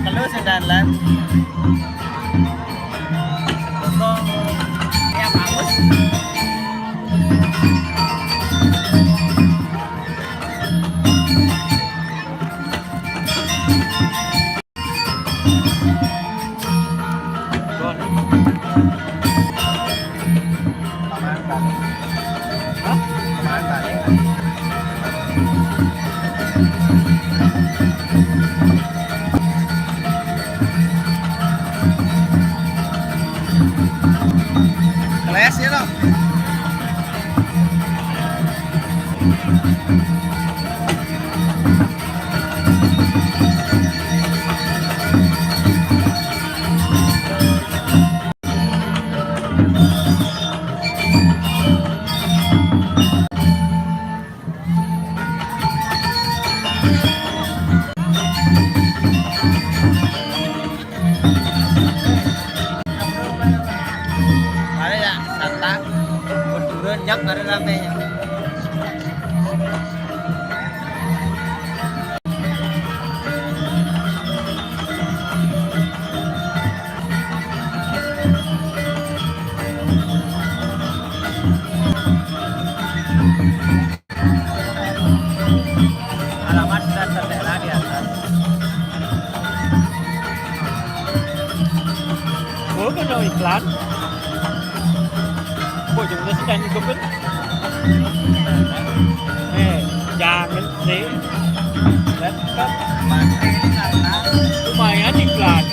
Kalau sendalan potong ya bagus. Kelas ya loh. Ada ya, santak, berdurun, jak ada lantainya. Alamat dan tertera di atas. Oh, kan iklan. Bộ chúng nó sẽ đánh có biết jangan sih dan kan lumayan iklan.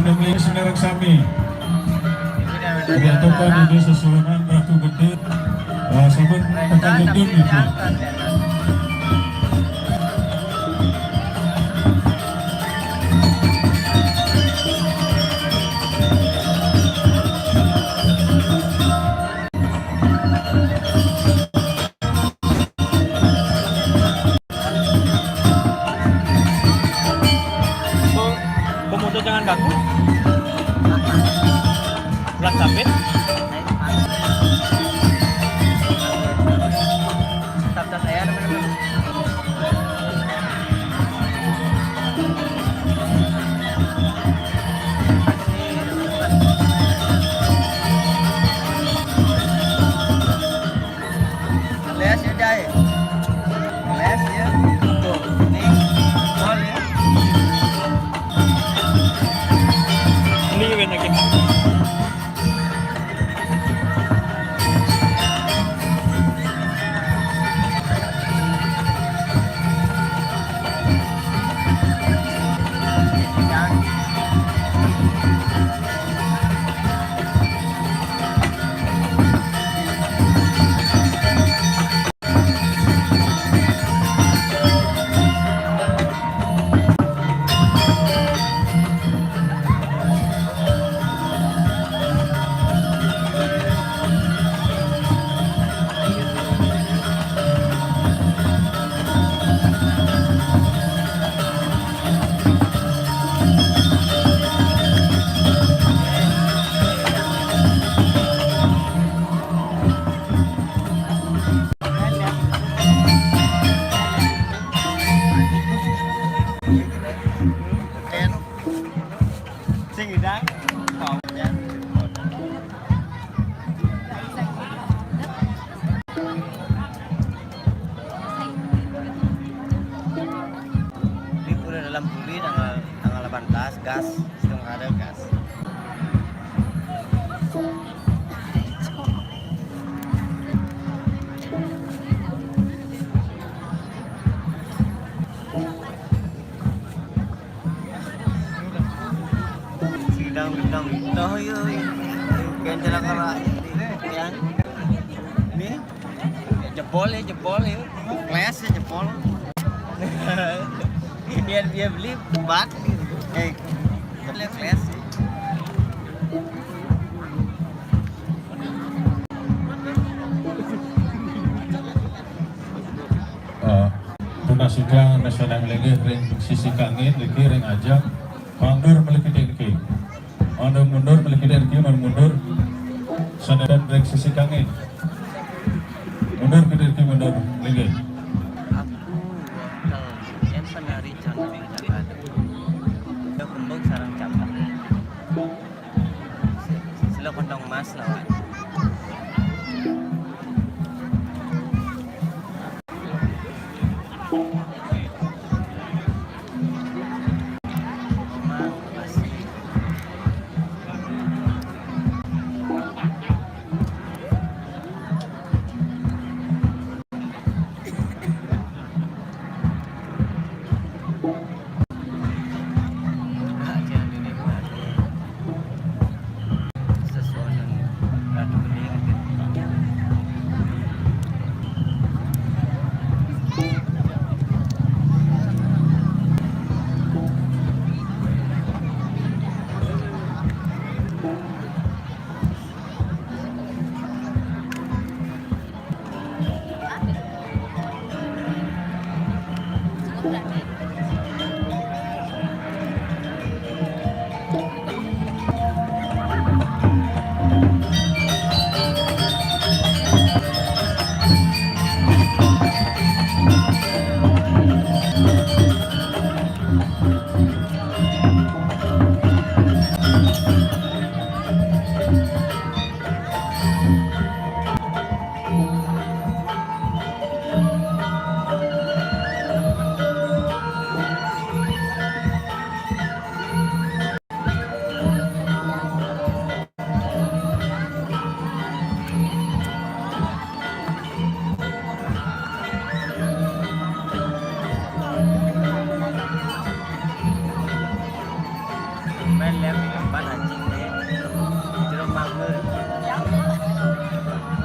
Namanya Semarang Sami. Menyatakan ini sesuatu Ratu Gede. Sahabat tekan gedung itu. Pemuda jangan ganggu. Belas sabit. Tata saya teman-teman. Les ya Jai. Les ya. Tuh, ini gol ya. Liwin lagi. Sing idang. Mau ya. Ini udah dalam puli tanggal 18 gas, setengah ada gas. Sidang dah yo. Kan jalan kara yang ini jebol ya. Kelas ya jebol. Dia beli bat. Kelas kelas. Tunasikan nasional lagi ring sisi kangin lagi ring ajak mundur meliki dengki mundur meliki dengki mundur sanadan ring sisi kangin mundur ke dengki mundur lagi Aku yang penari jangan Jakarta. Udah kumbang sarang cabang. Sila kondong mas lawan. Jangan dinikmati sesuatu depan anjing deh. Jeruk mangga.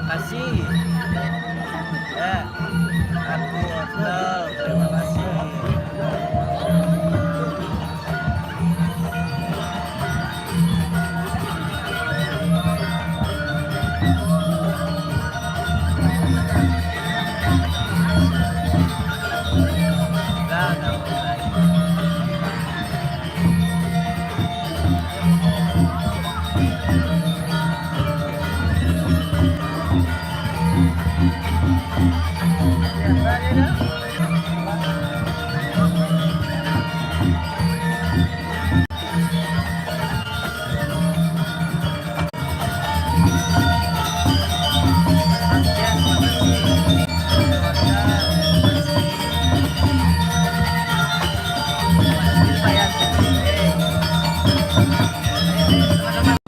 Kasih. Ya. Aku hotel. Terima kasih. Dah, dah mulai.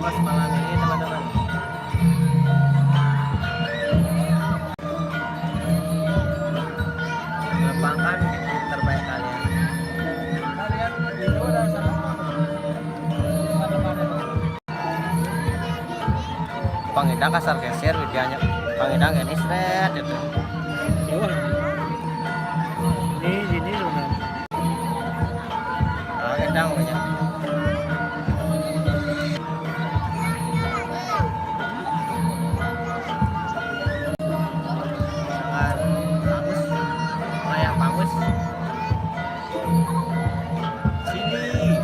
Pas malam ini teman-teman. Mengembangkan tim terbaik kalian. Pangidang kasar geser videonya. Pangidang ini seret itu. Ini sini loh. Pangidang banyak. Sangat bagus. Layak bagus. Sini.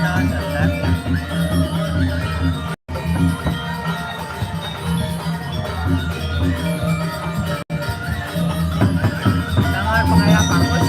Nah, santai. Jangan pengayang bagus.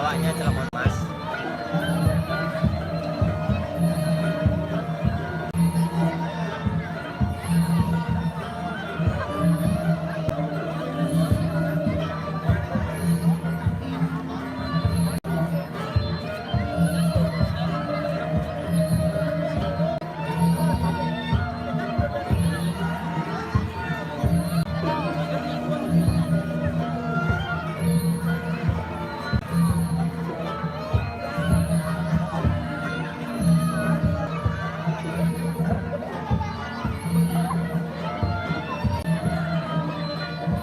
Awaknya telepon mas.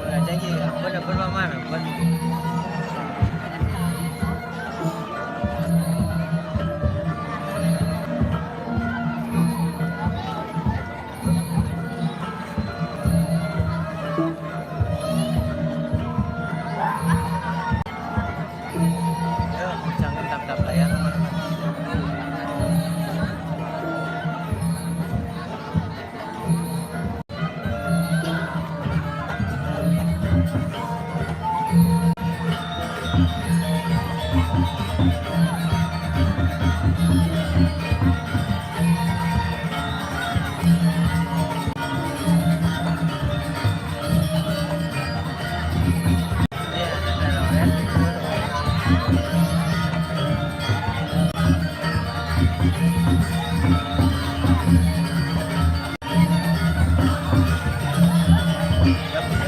Udah janji, bener-bener mana? Jangan tap-tap layar.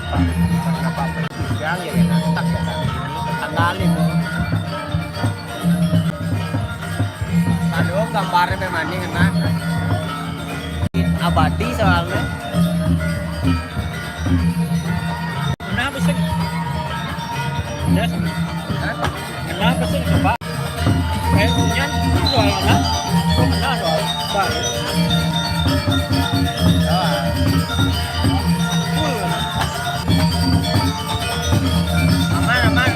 Kenapa berjuang ya kan? Tak ya kan? Ini tanggalin tuh. Aduh, gambarnya memang ini enak. Abadi soalnya. Kenapa sih? Yes. Kenapa sih coba? Kayaknya soalnya. Nah, soal baru. Aman.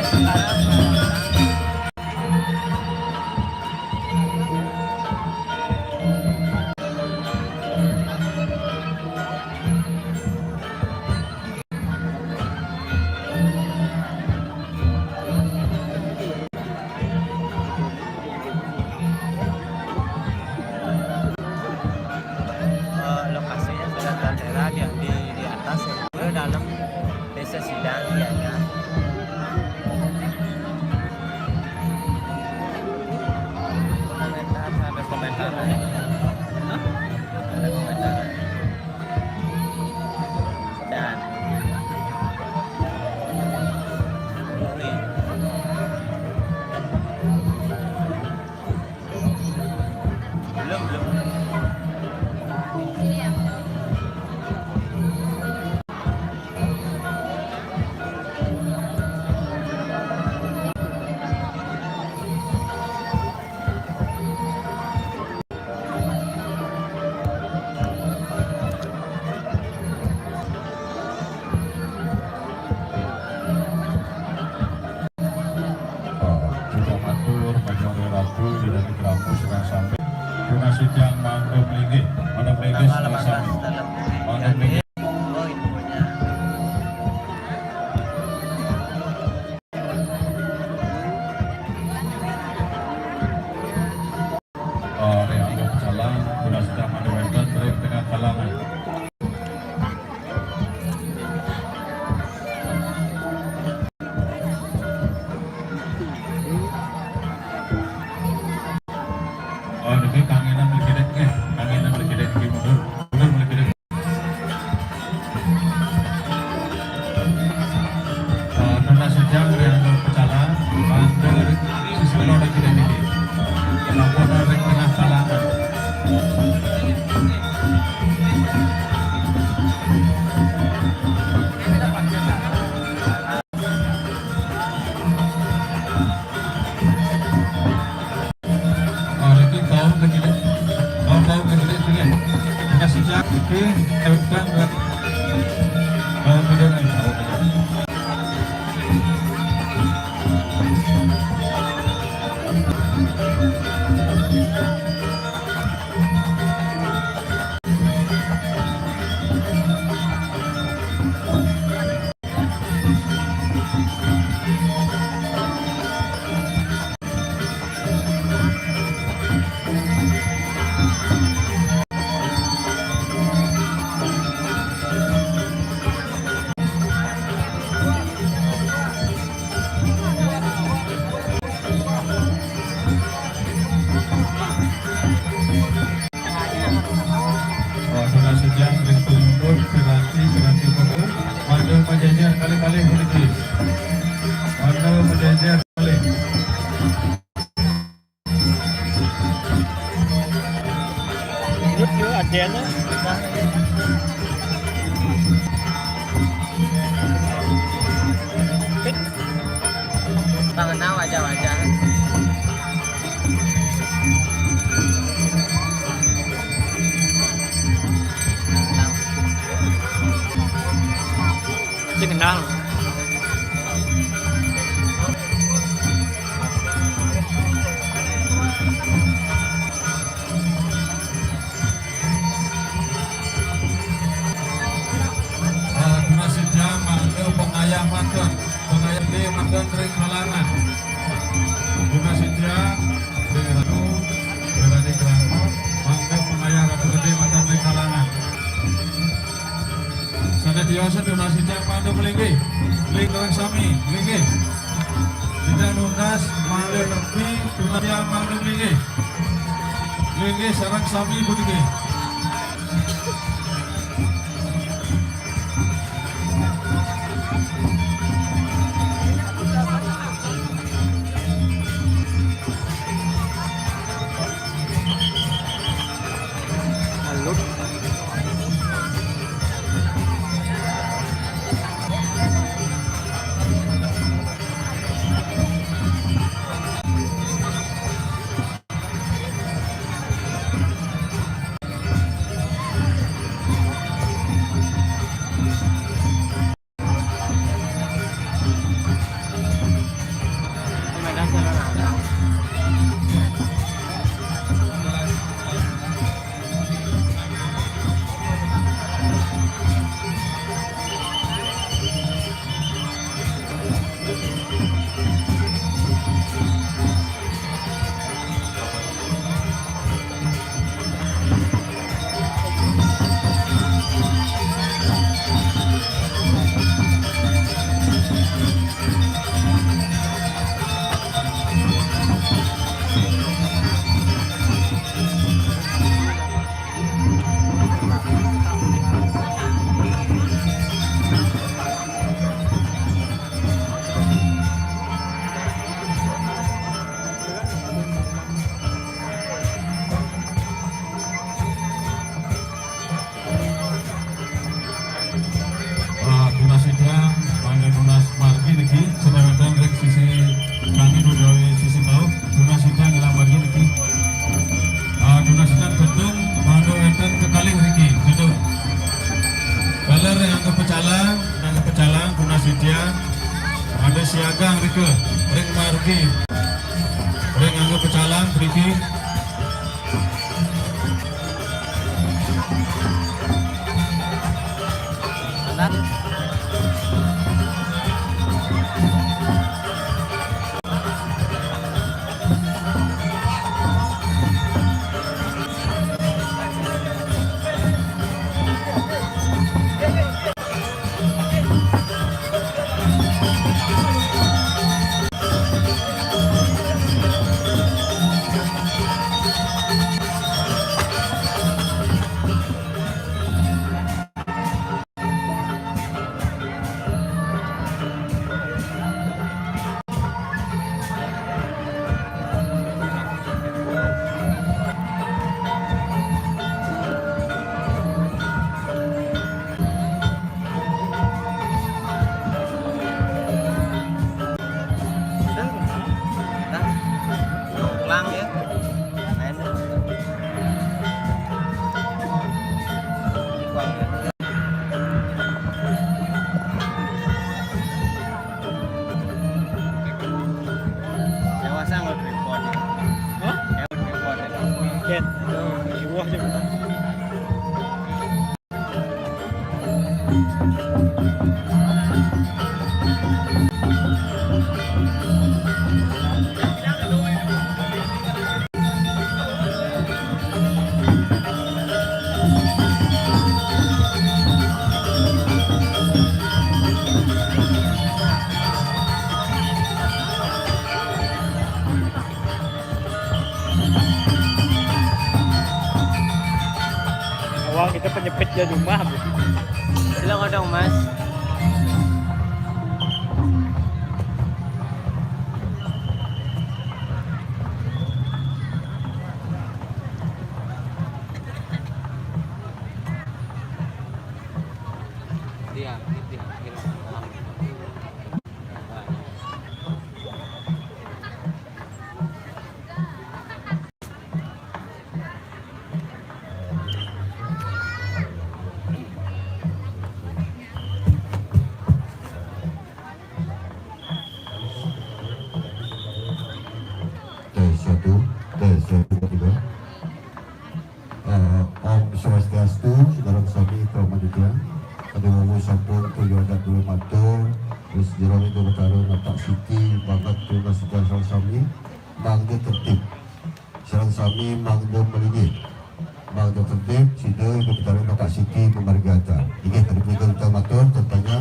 Lokasinya sudah tertera di atas ya, dalam desa Sidang ya kan. Ada komentar ya? Hah? Ada komentar dan ini belum Juga matur Majore Ratu di dari Kerapu sedang sampai donasi yang Mandom Lingge sedang sampai Mandom Lingge. oh infonya. Reanggo Pecalang donasi yang Mandom Lingge dari tengah kalangan. Ini kangenan melkidet ke mundur melkidet. Donasi jam Reanggo Pecalang Mandor sisi lor kidet ini. Lampor dari tengah kalangan. Kau kemudian juga kasih jak ke tekan buat kemudian donasi jam rintu mundur keranti mundur Mandor Pajajar kali-kali politik Mandor Pajajar kali Yuk adanya. Tangan wajah-wajah. Kenal. donasi jam Mandor pengayah Mandor di Mandor dari kalangan donasi jam dari Keramo Mandor pengayah Ratu Gede Mandor dari kalangan. Sana biasa donasi jam Mandor Melingge Lingkungan Sami Melingge tidak nunas Mandor Tepi donasi jam Mandor Melingge sarang Sami Melingge. Prasetya, ada Siagang Rike, Ring Margi, Ring Angga Pecalang, Riki. Lang ya. Main. Ikuang ya. Dewasa nggak report. Hah? Ya report. Ken, ibu aja. Awal kita penyepit ya rumah. Silakan dong Mas. Dia. Om Swastiastu, Saudara Sami Pramaditya, Pada Wawu Sampun, Tujuh Adat Dua Matur, Terus Jerami Dua Betarun, Natak Siti, Bangat Tunas Sejarah Sarang Sami, Mangga Tertib, Sarang Sami, Mangga Melini, Mangga Tertib, Sida, Dua Betarun, Natak Siti, Pemarigata. Ini tadi berikan kita matur, tentangnya,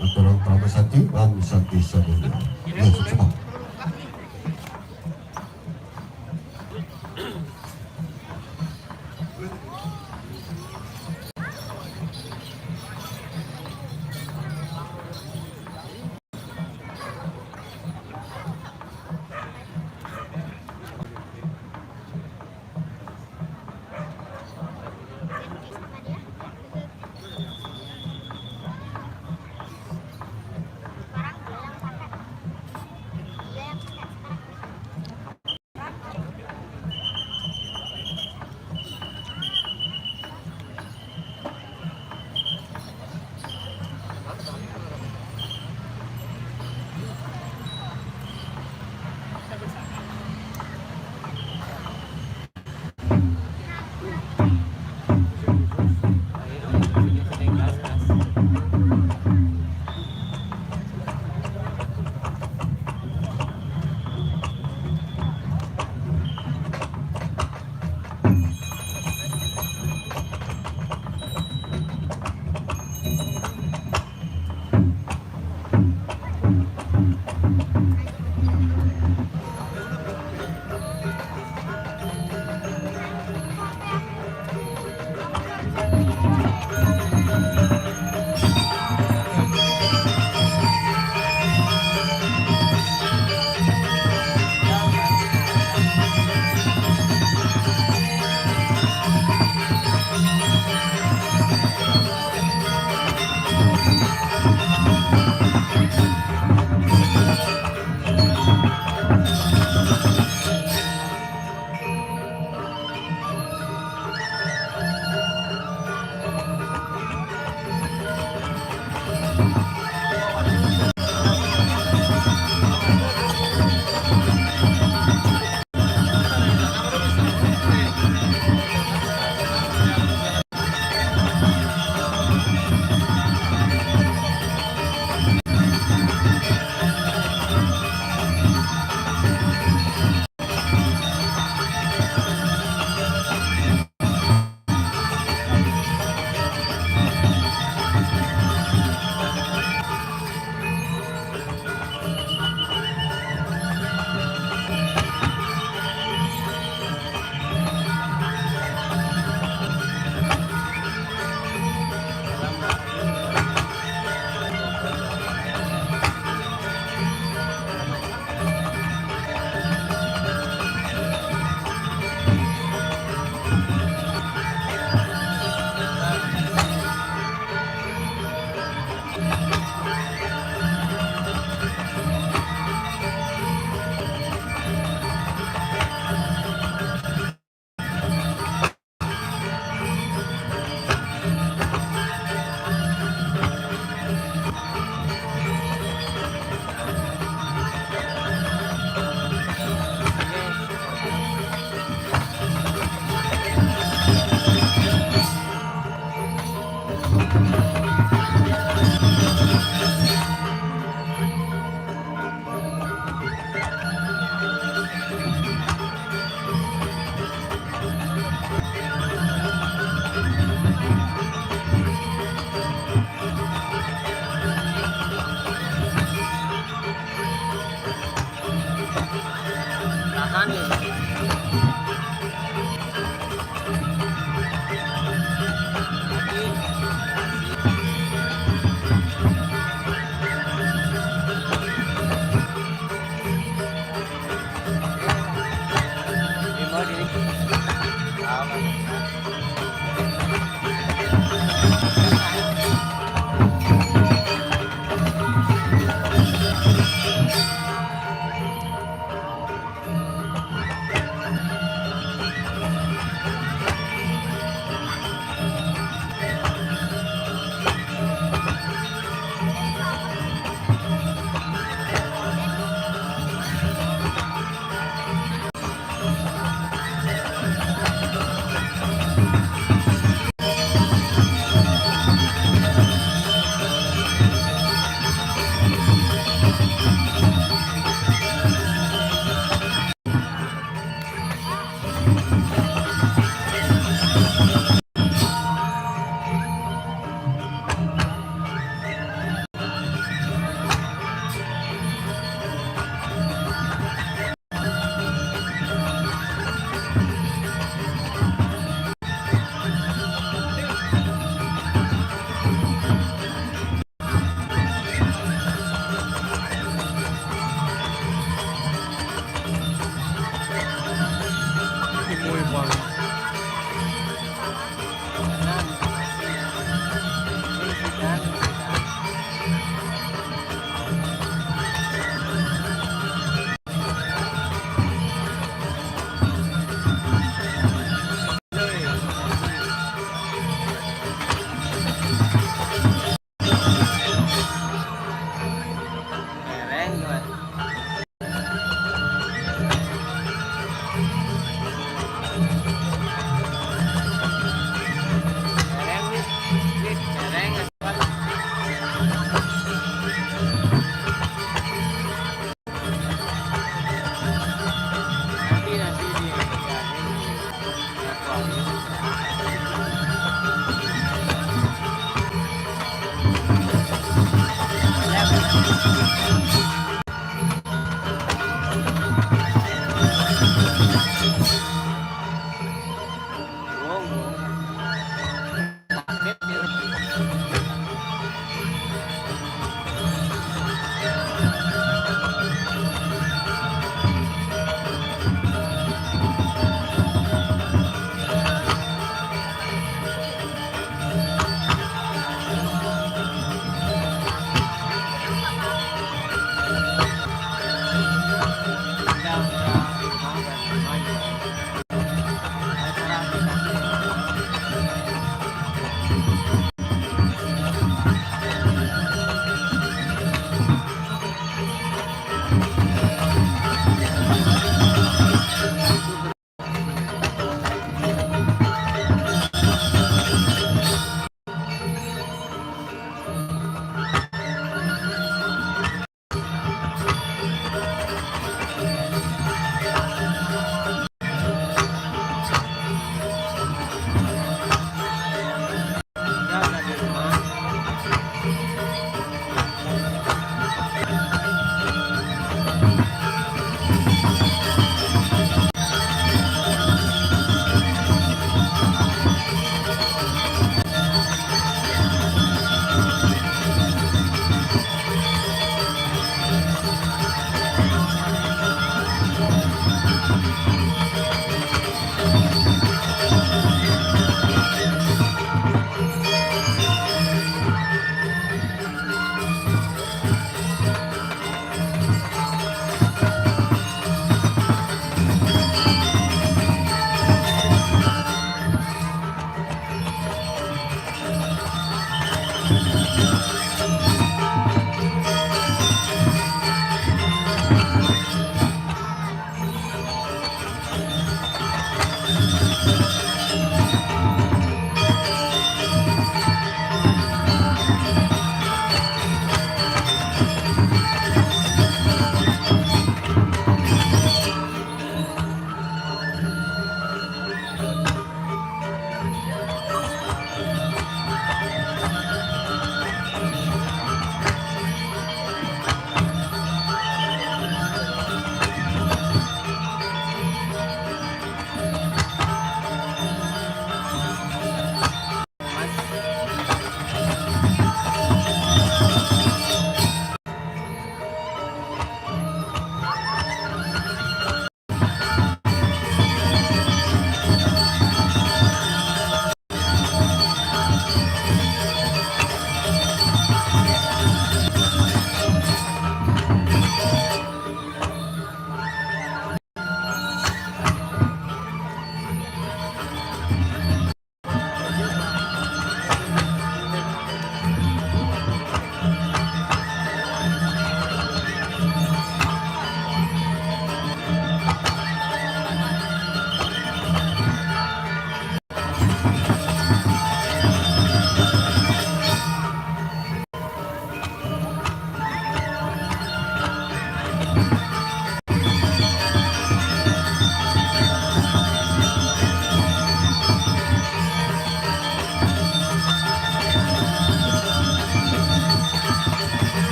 Matur Pramasati, Om Santi Samulia. Ya, semua.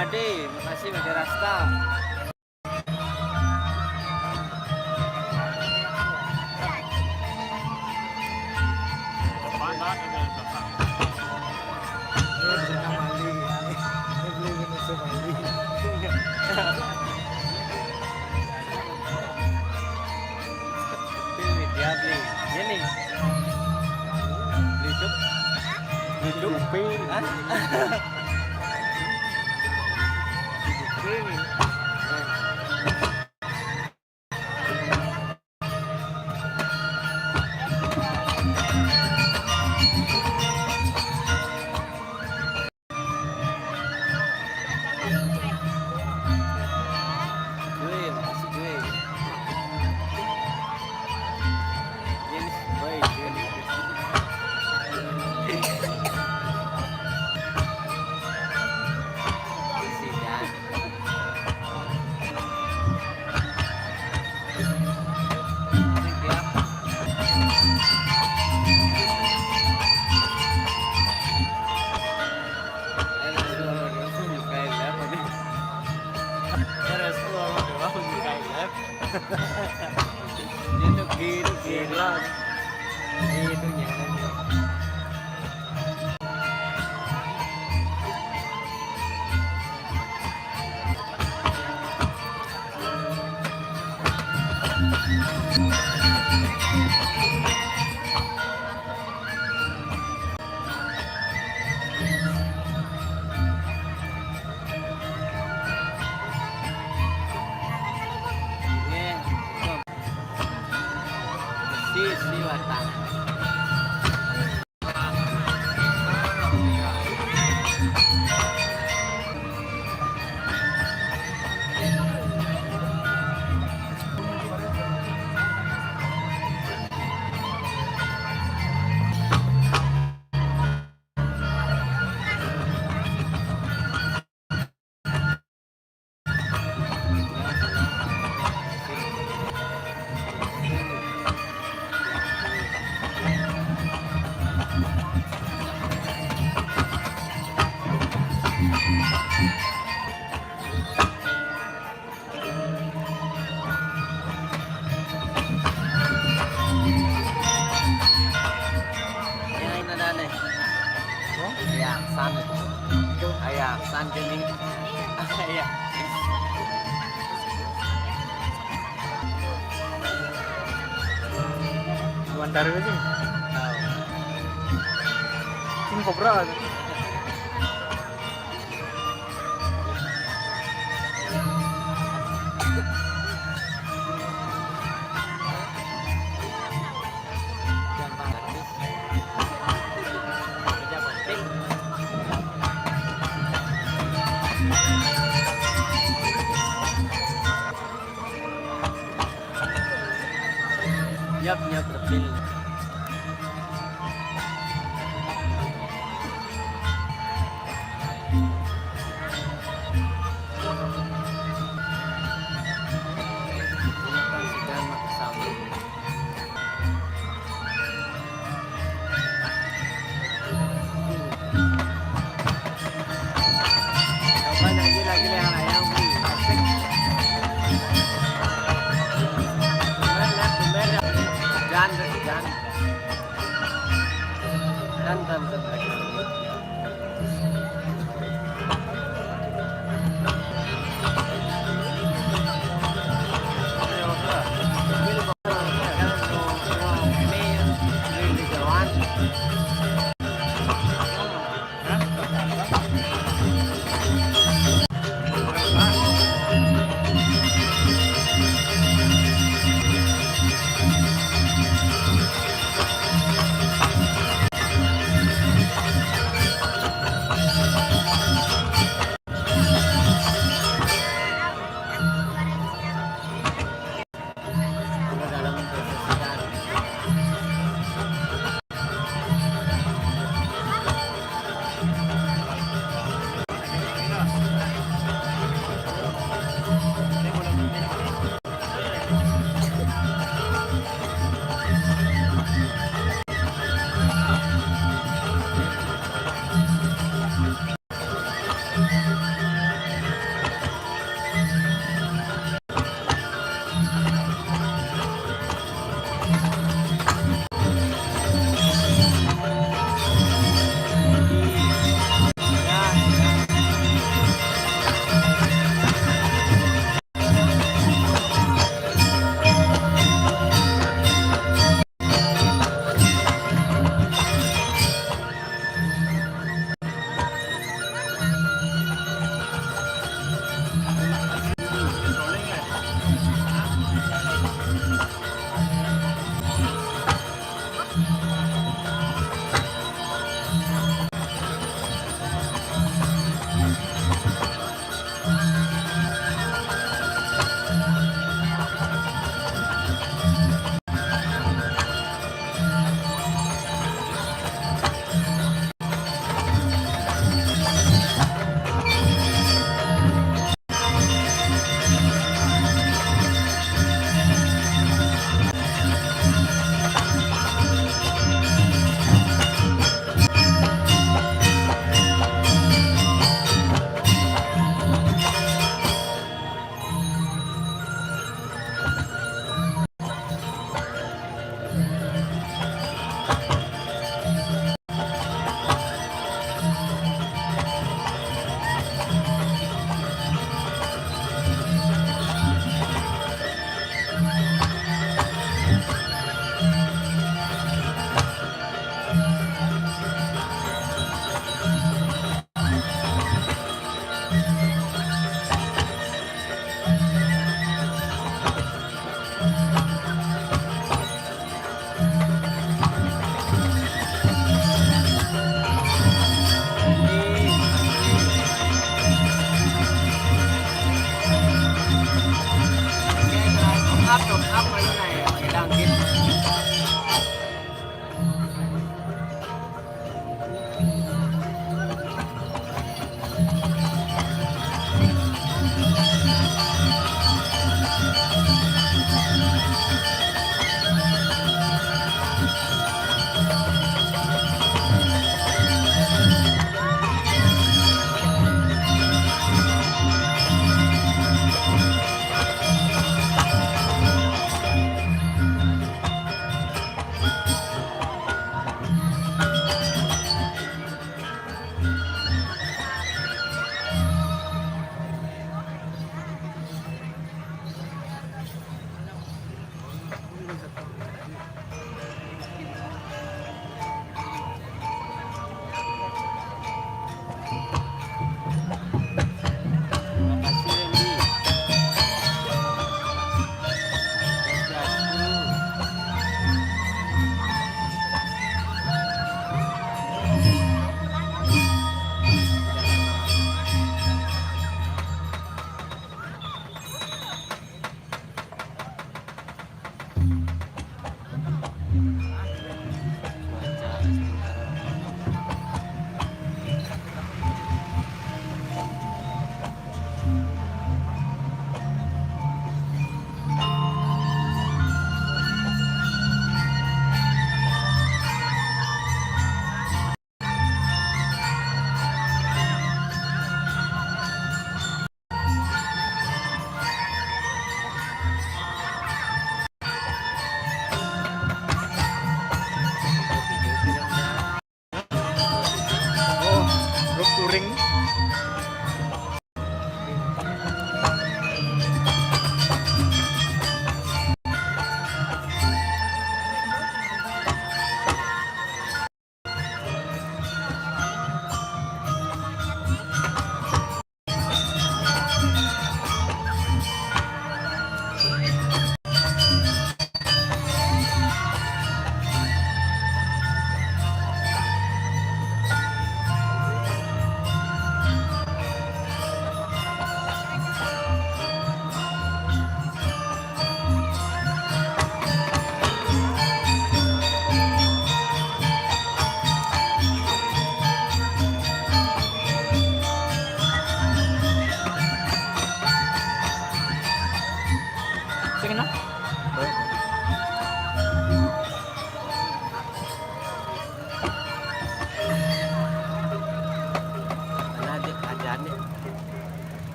Made, makasih Made Rasta. Dia beli ini beli duk Hah? Cuy, makasih cuy. Ini baik ini. Sidan. Ini gila. Itu nyanyi. Si Watang. Ayah san gini. Ayah. Tuan dari sini. Ini kobra. Yap terpilih.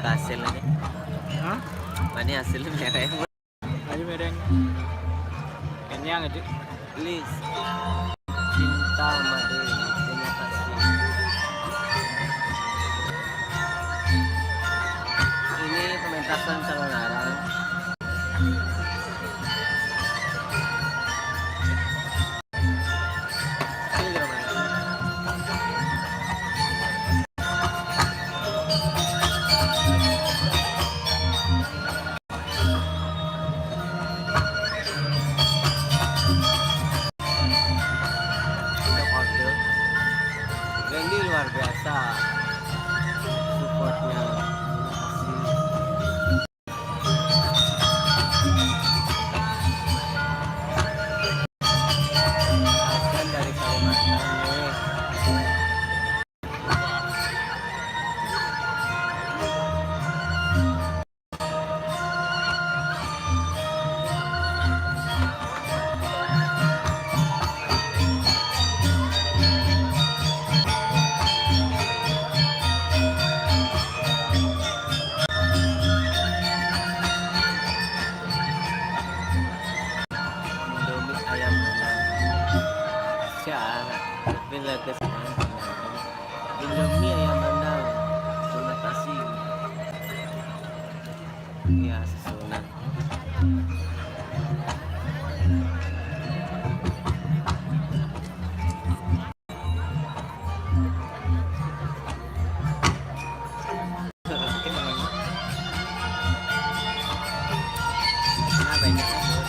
hasil aja. Hah? Mana hasilnya merah. Ayo mereng. Kenyang aja. Please. Cinta Made. Terima kasih. Ini pementasan Sangangarang. Ini gimana? Untuk order Randy luar biasa supportnya. Terima kasih. Dan dari Kalimantan nih. Indomie ayam menang. Bila kesenangan Indomie ayam menang. Terima kasih. Ya susunan. Nah, banyak banget.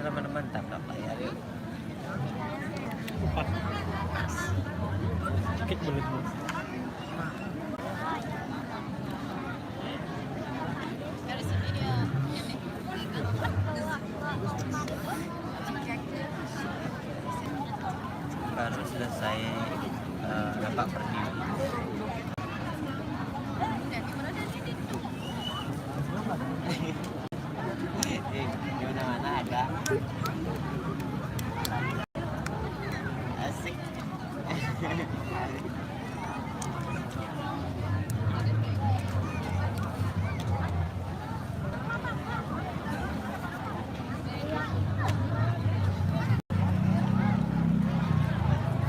teman-teman tak bayar yuk. Sakit mulut lu. Baru selesai rapat berdiri. Di mana-mana ada. Asik.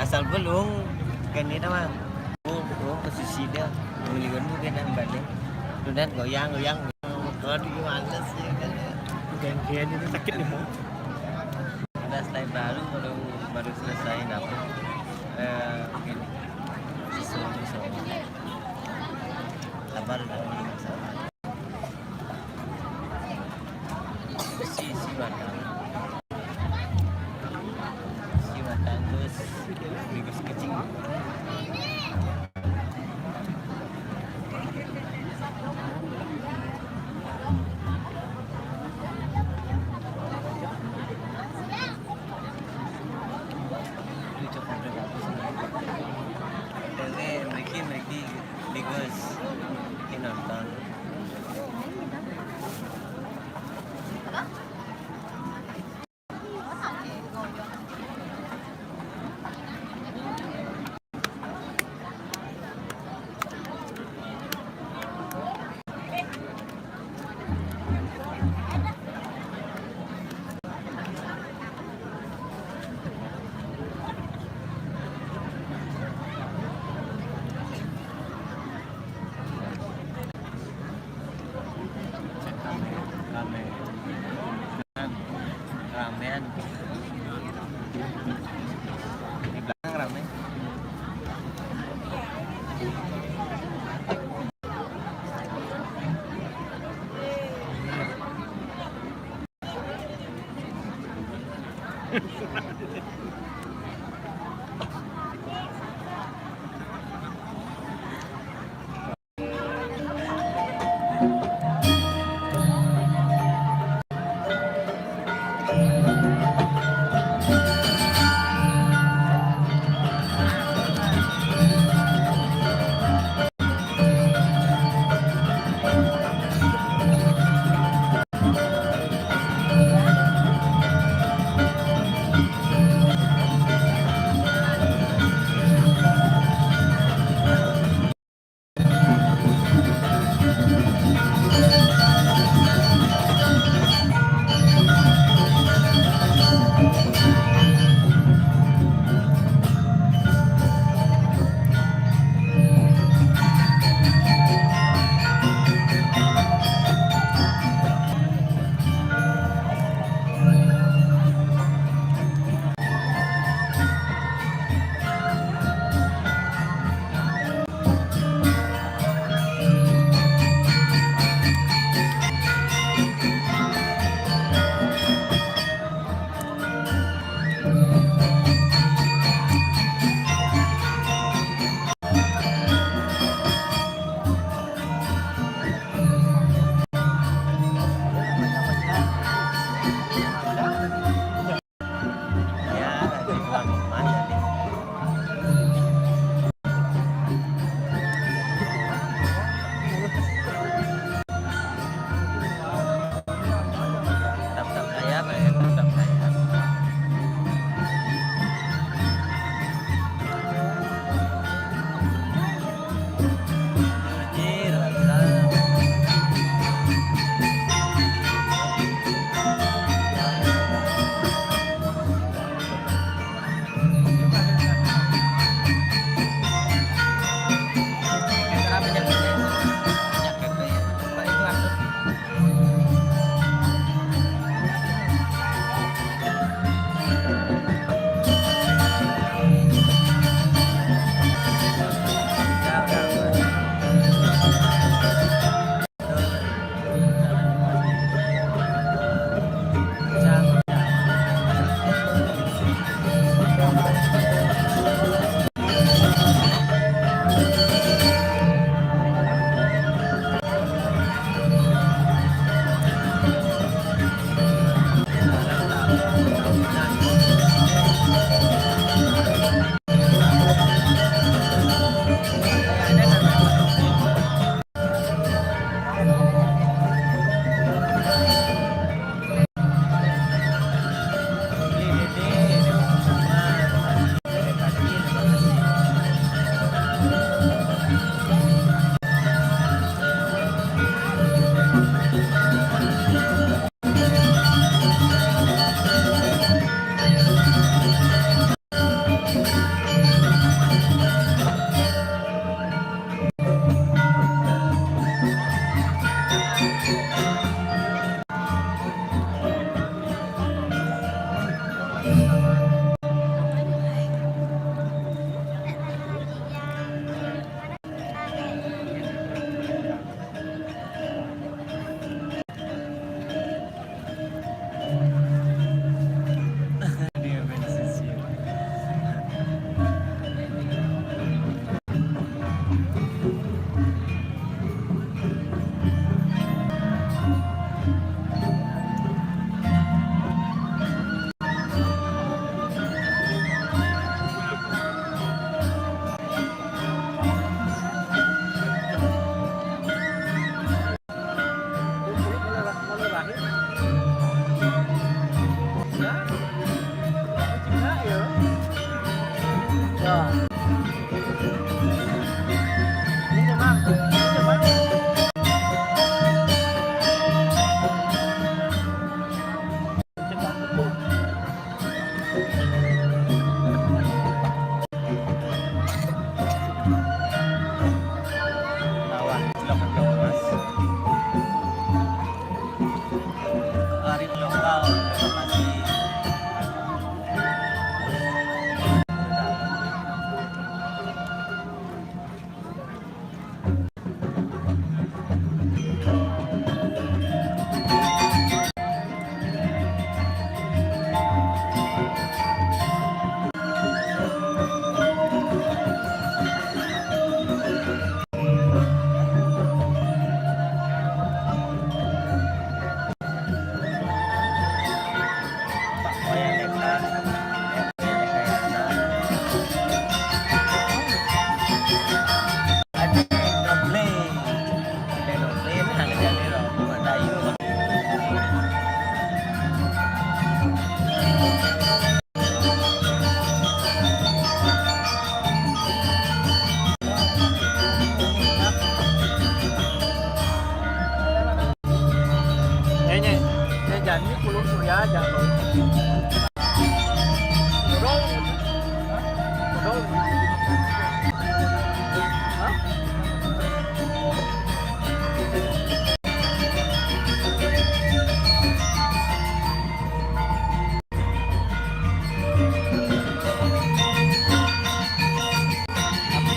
Asal belum kan ini mah. Oh posisi dia melihat mungkin yang balik. Kemudian goyang. Kalau gimana sih kan? Genggen itu sakit nih mau. Ada slide baru selesai dapur. Gini. So. Sabar dan masalah. Si batang terus bigus kecil. Mereka bigus nonton. Ramean di belakang ramai.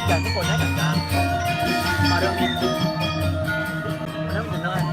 Jangan tuh kodnya kan, padahal beneran.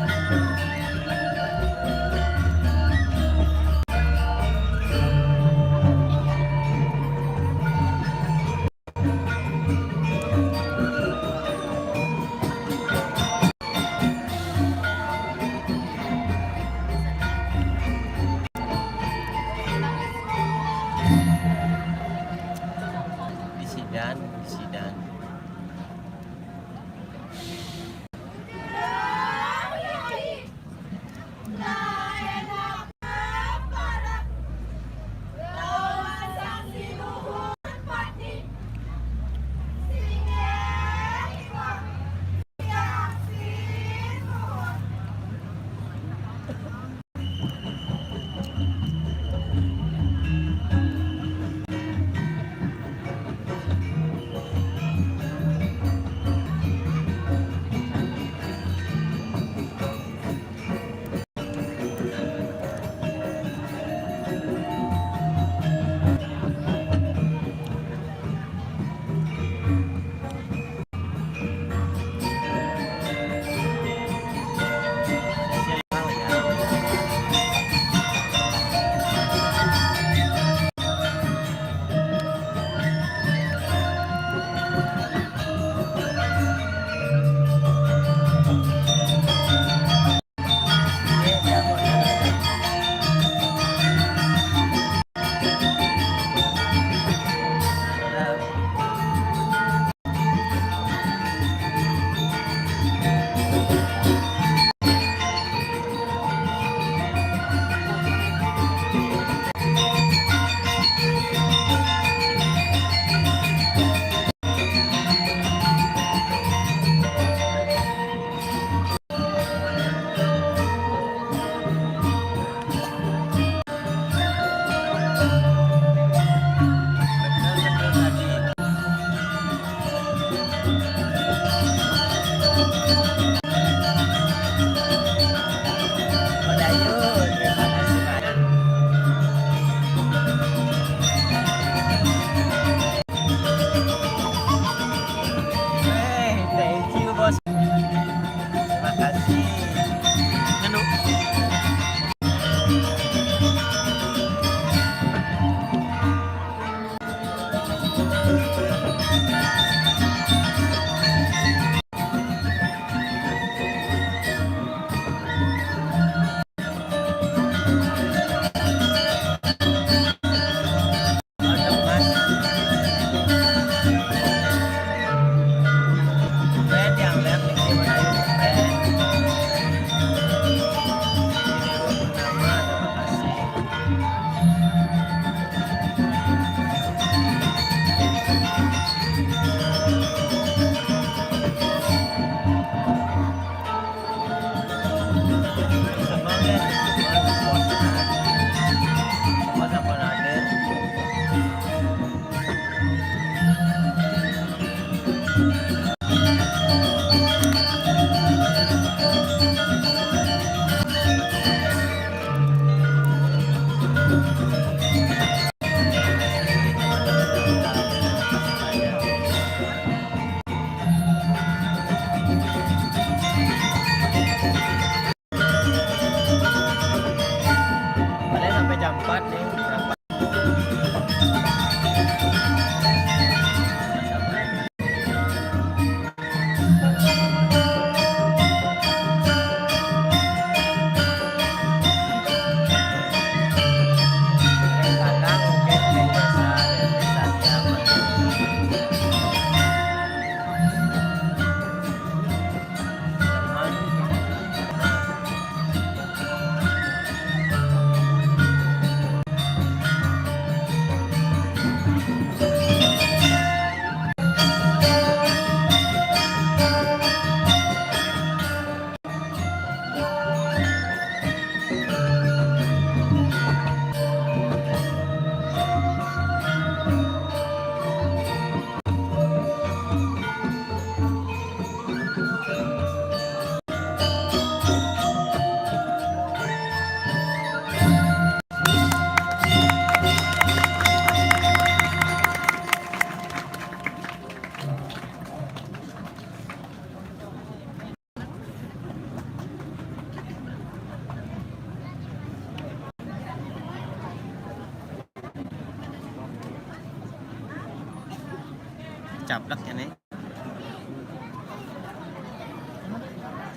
caplak ya nih.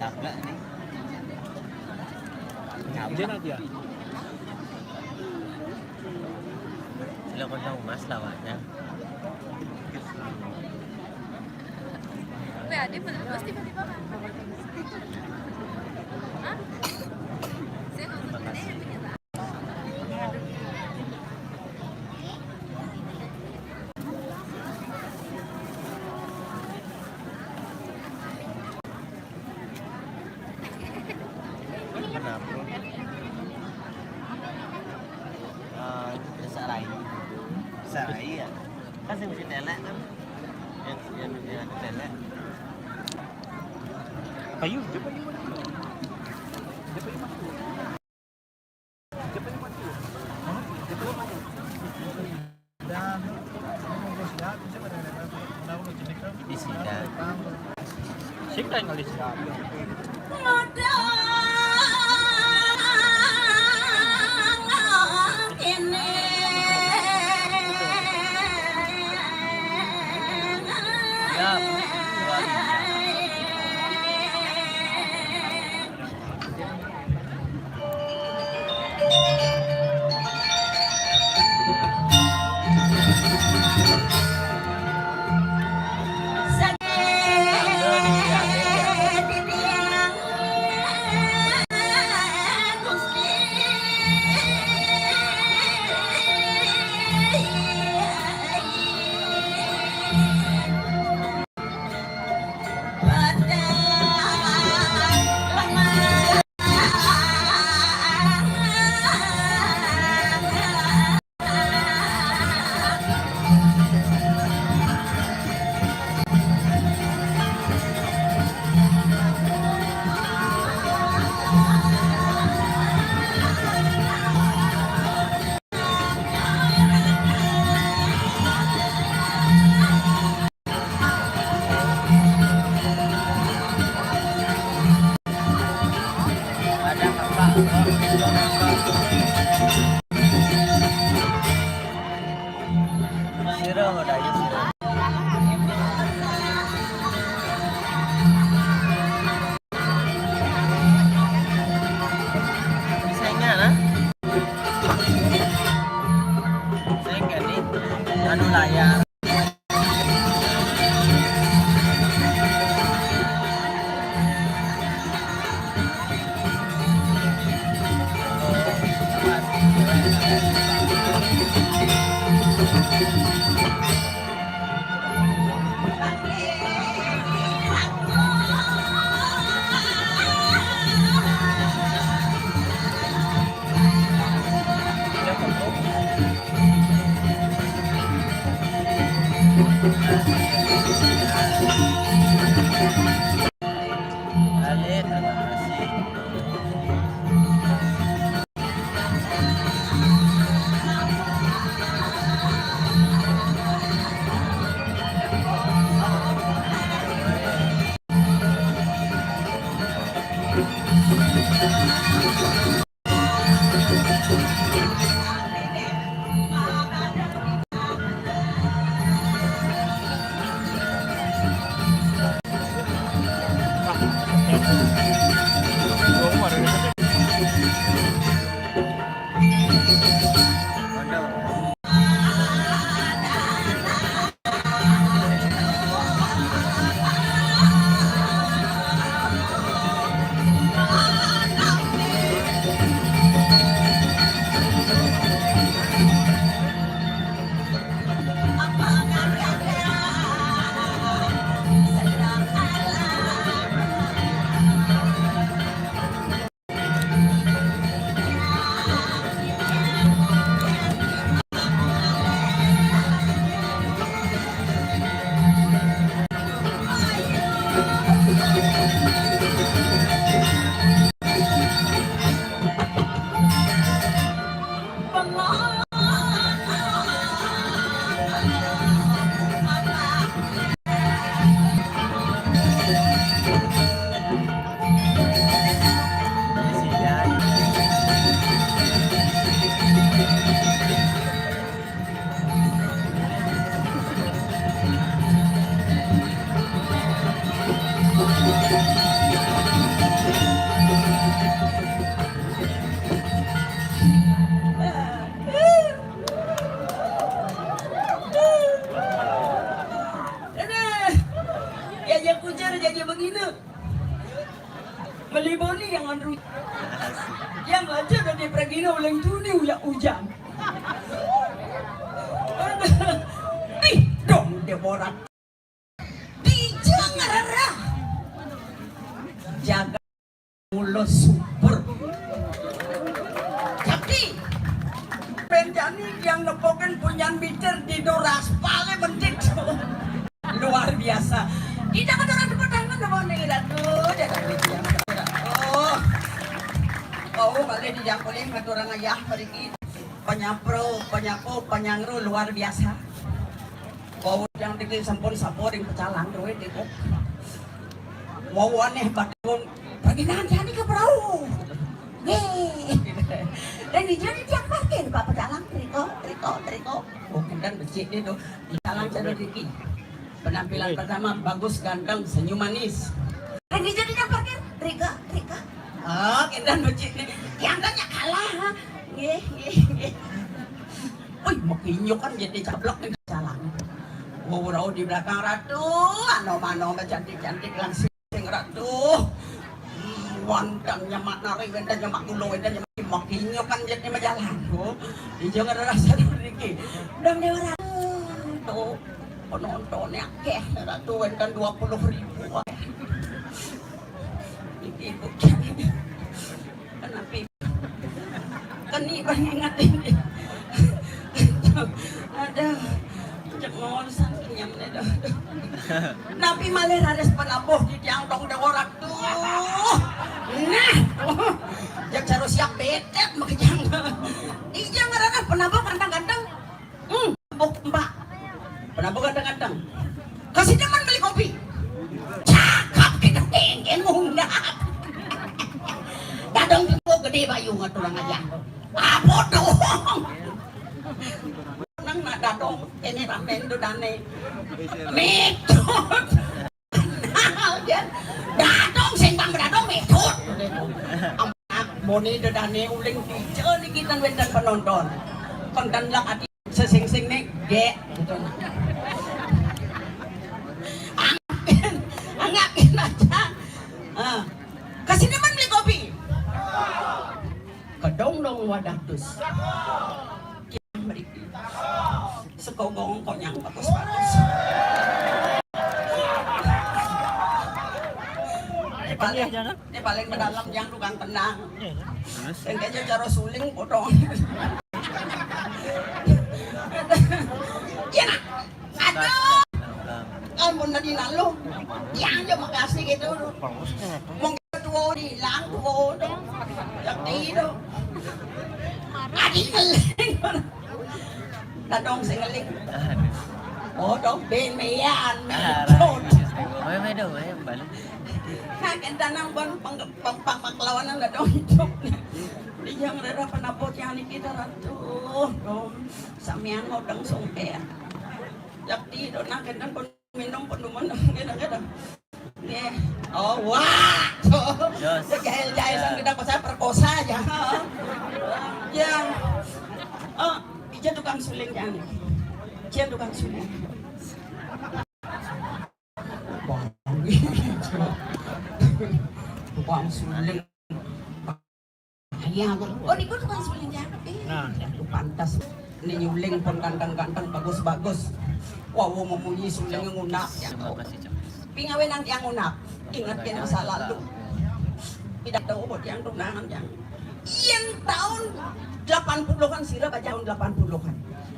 Caplak nih. Caplak aja. Silakan tahu mas lawaknya. PAD bos tiba-tiba kan? Hah? Saya nonton ini punya. Kenapa? Sarai. Sarai ya. Kan yang mesti telek kan. Yang telek. Payu, dia payu mana? Dia payu mana? Dia payu mana? Hah? Dia payu mana? Dan di sidang. Sidang kali sidang. Sirah udah aja sirah. Sayangnya lah. Sayangnya nih, anu layar. Nih dong Deborah. Dijangarara. Jaga mulut subur. Jadi penjani yang nepokin punya mikir di doras paling penting luar biasa. Di dalam orang tepuk tangan nama nih ratu. Oh, balik di jangkuling ke orang ayah pergi penyapro, penyapu, penyangru luar biasa. Wow, yang tinggi sampun sapor yang pecalang doy deko. Wow, aneh badun pergi nanti ke perahu. Dan di jadi tiang parkir pak pecalang triko. Oh, dan becik dia tuh pecalang cara diki. Penampilan pertama bagus, ganteng, senyum manis. Dan di jadi tiang parkir trika. Oh, kendan becik nih. Yang tanya kalah. Wih, makinyo kan jadi cablok nih pecalang. Wow, di belakang ratu, ano-ano cantik-cantik langsing ratu. Wandangnya mak nari, wendanya mak kulo, wendanya mak makinyo kan jadi majalah. Di jangan rasa diki. Udah dewa ratu. Tuh, penontonnya keh ratu wendan 20.000. Ibu kenapa? Kan ibu ingatin. Ada. Cengol sakinyam nedo. Napi malih rares penabuh di tiang dong deworak tuh. Nah, jak caro siap betet makejang. Ijang ngarana penabuh ganteng-ganteng. Mbak. Penabuh ganteng-ganteng. Kasih teman beli kopi. Cakap kita tenggen mundap. Dadong tunggu gede bayu ngaturang aja. Apa dong? Nang nak dadong ini ramen do dane metode dadong sing bang dadong metode amak boni do dane uling dice ni kita wendan penonton konten lak ati sesing-sing nek ge gitu angakin aja kasih teman beli kopi kedong dong wadah dus sekogong konyang bagus-bagus. Ini paling mendalam yang tukang tenang. Yang kayaknya cara suling potong. Ya nak, aduh. Ampun tadi lalu, yang aja makasih gitu. Mungkin tua hilang tua dong, jadi dong. Adik ngeling. Dadong sing ngeling. Oh, dong ben meyan. May daw balik. Kagen tanang ban pangpaklawanan dadong hidup. Di yang rera penapot yang kita ratu. Dong samian ngodang songper. Jakti do naken kan minum penuman geda-geda. Nih. Oh, wah. Jahil-jahilan kita kosa perkosa aja. Ya. Oh, dia tukang suling jangan. Dia tukang suling. Tukang suling. Ayah, oh ini tukang suling jangan. Nah, itu pantas. Ini nyuling pun ganteng-ganteng bagus-bagus. Wow, memuji suling yang unak. Pingawin nanti yang unak. Ingat ke masa lalu. Tidak tahu buat yang tunangan yang. Yang tahun 80-an sirap aja tahun 80-an.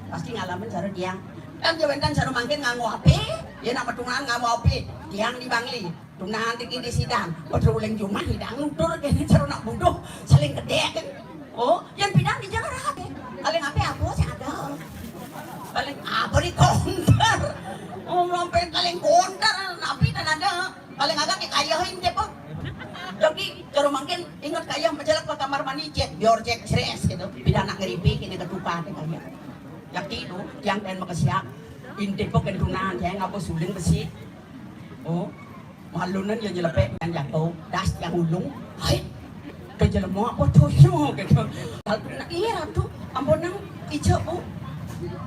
Pasti ngalamin cara dia. Dan jawaban cara mangkin ngamu ape, ya nama tunangan ngamu ape, tiang di Bangli, tunangan tinggi di sidang, beruleng cuma hidang nutur kene cara nak buduh, saling gede kan. Oh, yang bidang di Jakarta ape, paling ape aku sih ada. Paling apa di konter, oh sampai paling konter, napi dan ada, paling agak dikayahin deh po. Jadi kalau mungkin ingat kayak menjelak ke kamar mandi cek, biar cek stres gitu. Bidang nak ngeripi kini ketupat kayak. Jadi itu yang dan makasiak, inti pok kentungan saya ngapa suling besi. Oh, malunan yang jelepek yang jatuh, das yang ulung, hai, kejelemu apa tuh gitu. Lalu nak iya tuh, ampun nang hijau bu.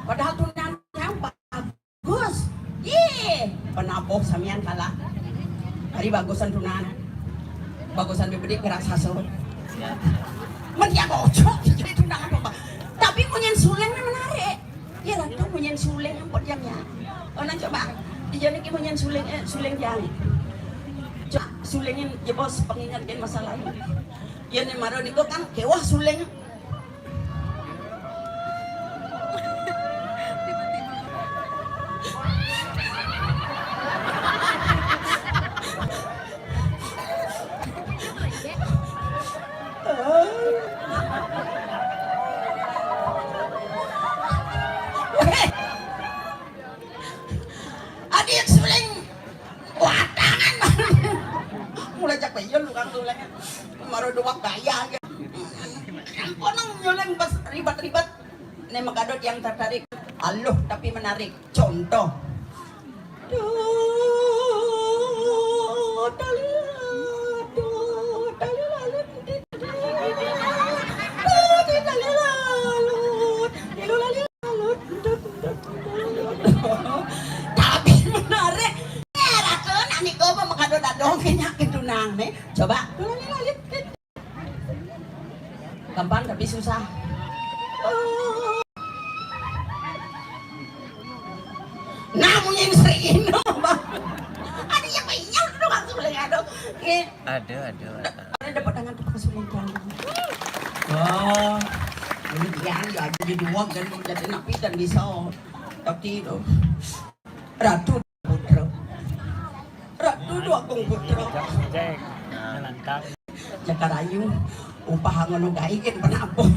Padahal tuh yang bagus, ye, penapok samian kalah. Hari bagusan tunangan. Bagusan diberi keras hasil. Mendia bocok jadi tunangan apa? Tapi punya munyen suleng menarik. Ya ratu munyen suleng ampun jamnya. Oh nah coba. Dijane ki munyen suleng jang. Coba sulengin ya bos pengingat kan masa lalu. Ya nih maro niko kan kewah suleng. Adik suleng wadangan mulai cak peyon lu kan suleng maro dua gaya gitu konang nyoleng pas ribet-ribet nih makadot yang tertarik aluh tapi menarik contoh tapi menarik ngerakeun ani goba makadot dadong kenyakin tunang nih coba lalit gampang tapi susah namun yang sering ada yang penyal itu langsung boleh ada dapat tangan tuh kesulitan oh ini dia aja di dua dan menjadi napi dan bisa tapi itu ratu dua kong putra Jakarayu upah ngono gaikin penapun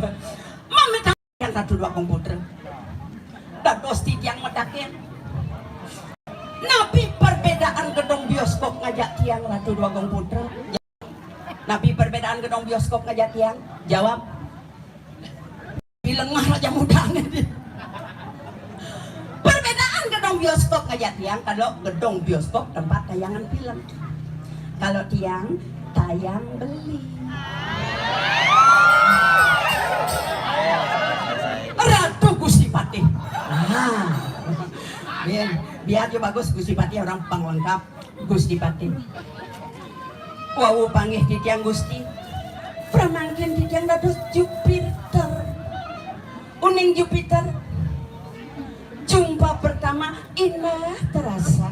mami yang ratu dua kong putra dados tiang medakin nabi perbedaan gedung bioskop ngajak tiang ratu dua kong putra nabi perbedaan gedung bioskop ngajak tiang jawab bilengah raja muda perbedaan gedung bioskop ngajak tiang kalau gedung bioskop tempat tayangan film kalau tiang tayang beli Ratu Gusti Patih biar aja bagus Gusti Patih orang panglengkap Gusti Patih wau panggih di tiang Gusti pramangkin di tiang dados Jupiter uning Jupiter jumpa pertama indah terasa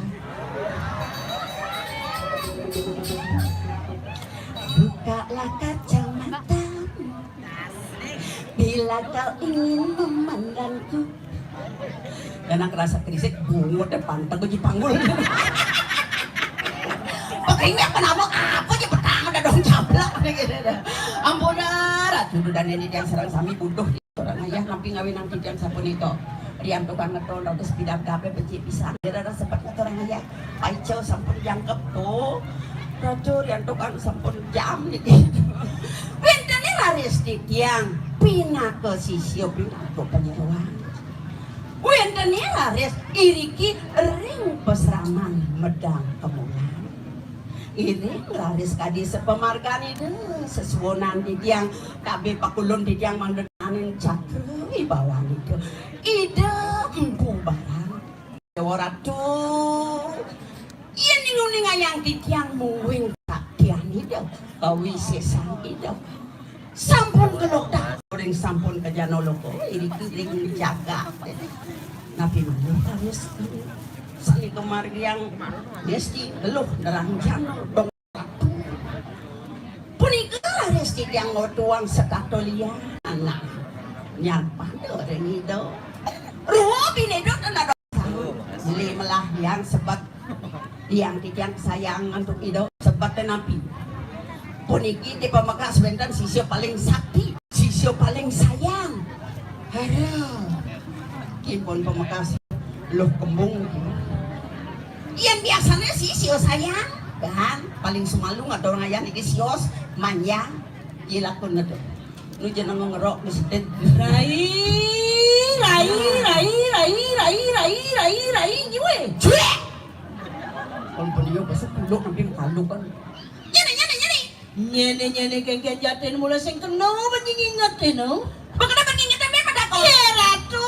bukalah kacamata bila kau ingin memandangku dan aku rasa krisik bungut depan teguh panggul pokoknya kenapa apa aja pertama ada dong cablak ampun ratu dan ini yang serang sami buduh orang ayah nampi ngawin nanti yang sapun itu yang tukang ngetol terus pindah gape benci pisang dia ada sempat orang ayah paico sampun jangkep tuh ratu yang tukang sampun jam gitu bintangnya laris di tiang pindah ke sisio pindah ke penyeruan bintangnya laris iriki ring peseraman medang kemulan ini laris kadi sepemargani deh sesuonan di tiang kabe pakulun di tiang mandenanin cakre ibawan itu ide empu barang dewa ratu ini nguning ayang di tiang muwing tak tiang itu kawi sesang itu sampun kelok dah orang sampun ke janoloko iri-iri jaga nabi manuh harus sani kemari yang desti geluh nerang jano dong ratu punika resti yang ngotuang sekatolian anak nyapa orang itu ruh binedot dan ada limelah yang sebat yang tiang sayang untuk itu sebatnya nabi puniki di pemakas bentan sisio paling sakti sisio paling sayang aduh kipun pemakas loh kembung yang biasanya sisio sayang kan paling sumalung atau orang ayah ini sios manja gilakun itu lu jangan ngerok di situ rai gue cuy kalau beliau besok duduk nanti malu kan nyene kengken jaten mulai sing kena mengingatin no bagaimana mengingatin memang dah ya ratu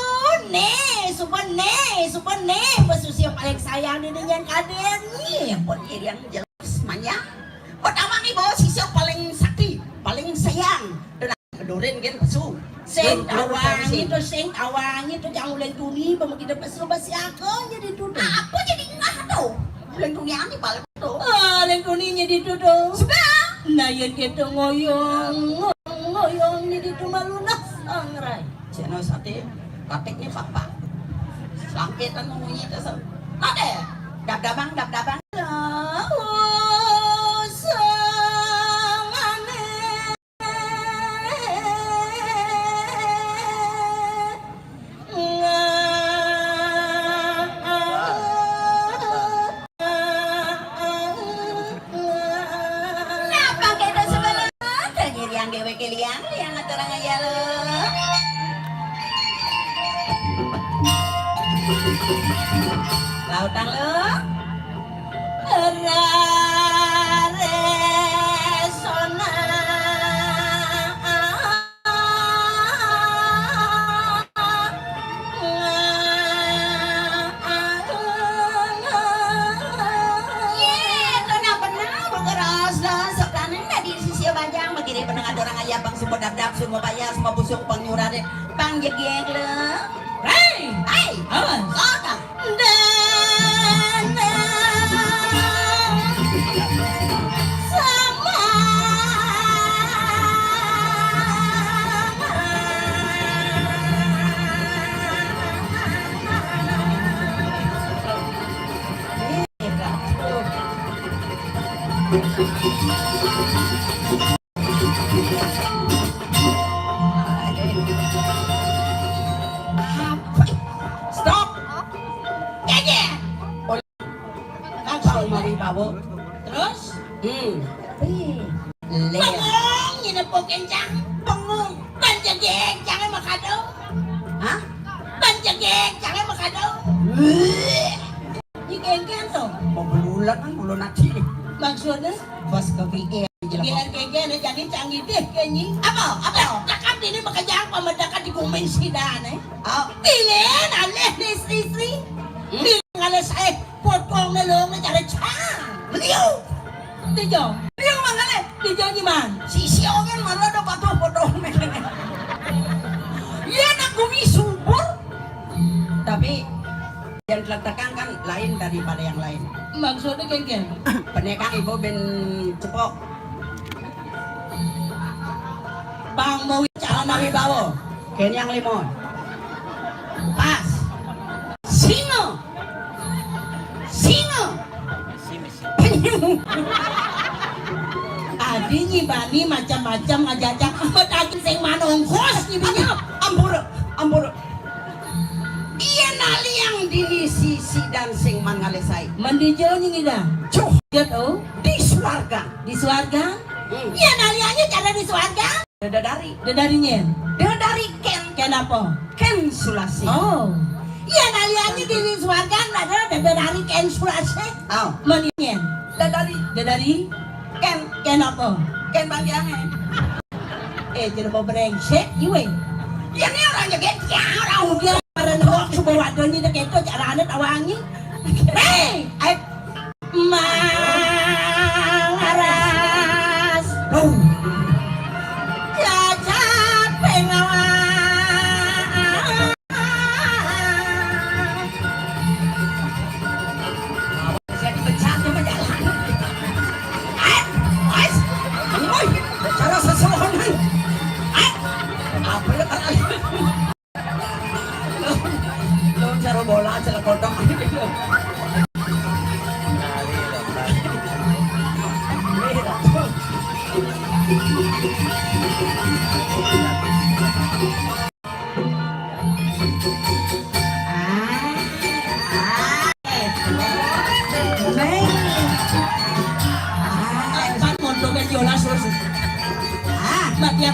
supaya pesusia paling sayang di dengan kaden nih pun yang jelas manja pertama nih bawa sisio paling sakti paling sayang dan kedurin kan pesu Sing awang itu jangan ulang tuni bama kita pas basi ako jadi duduk. Apa jadi ngah tuh? Ulang tuni ani balik tuh. Ulang tuninya di duduk. Sebab nah yan kita ngoyong ni dito malunas ang ray. Sino sa atin? Patiknya papa. Sangkitan mo ngunyi ito sa... Ate! Dabdabang. Yang aturang aja lo. Lautan lo. Resona. Bang semua dap semua bayar semua busuk pengnyurah deh bang jegeng le hey awas ada sama stop gege kau mari bawo terus bengong ini po kencang bengong banjageng jangan makado hah banjageng jangan makado ini geng tuh mau belulan kan belum nanti maksudnya pas ke Gelen jadi canggih deh kayaknya. Apa? Cakap ini makanya pemadakan di kumensidan Gelen aleh istri. Bilang aleh saya potong ngelong cari cang. Beliau. Beliau mana leh? Beliau gimana? Si orang mana ada potong. Ya nak bumi subur. Tapi yang diletakkan kan lain daripada yang lain. Maksudnya geng. Penekang ibu ben cepok. Bang mau cara mari bawa ken yang limon pas singo adi nyibani macam-macam ngajajak amat aja sing manongkos nyibinya ampur iya nali yang dinisisi dan sing mangalesai mandijau nyingida cuh gitu di swarga iya naliannya cara di swarga Dedarinya Ken apa? Ken Sulasi. Oh. Iya naliannya di swarga ada dedari Ken Sulasi. Oh. Maninya. Dedari Ken apa? Ken bagiannya. Jadi mau brengsek iwe. Ya ni orangnya gitu orang dia para nolak semua wadonnya dah gitu cara anak awangi. Hey, Mangaras. Oh. Bola aja kodok.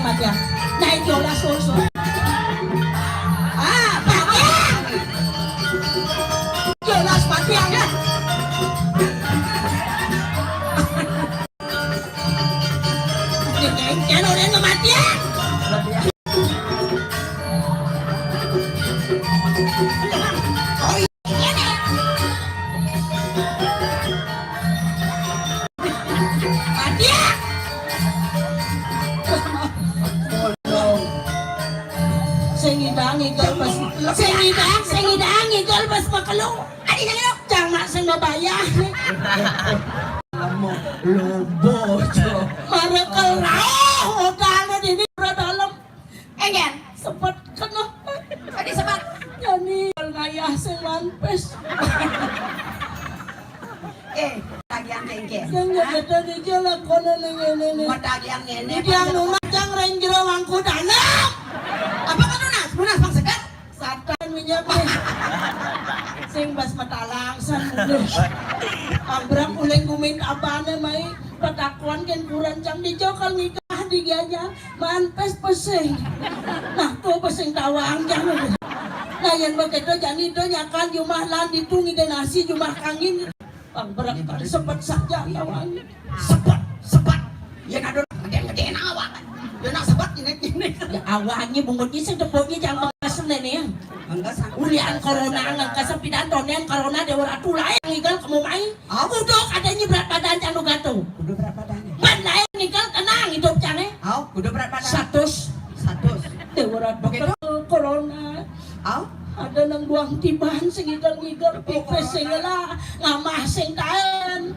Matiang. Naik jolas susu. Jolas matiang ya. Jangan orang matiang. Oh iya nih. Matiang. Sing idang ngigol bas makalo. Adi nang ino. Jang mak sing mabayar. Amo lobo jo. Marekel rao dana dini dalam. Engen sepet kena. Adi sepet. Yani ngayah sing lampes. Tagian kengke. Yang ada di jalan kono neng. Tagian ngene. Yang lunak jang renjero wangku danam. Apa kan lunas bang segar. Satan minyak nih. Sing bas matalang san. Pangbrang uling gumin abane mai patakuan ken kurang jang di jokal nikah di ganya manpes pesing. Nah tuh pesing tawang jang. Nah yang begitu jani do nyakan jumah lan ditungi dan nasi jumah kangin. Pangbrang tak sepet saja tawang. Sepet. Ya nado gede awak. Ya nak sepet ini. Ya awaknya bungkutnya sing tepuknya jangan mengasem nenek. Ulian corona ngangkasa pidantonen corona dewa ratu lain ngigal kamu main. Uduk adanya berat badan jangan gato. Udah berat badannya. Ban lain ngigal tenang hidup jangan. Udah berat badan. 100. Dewa ratu corona. Ada nang buang tiban sing ngigal pipes sing lah ngamah sing taen.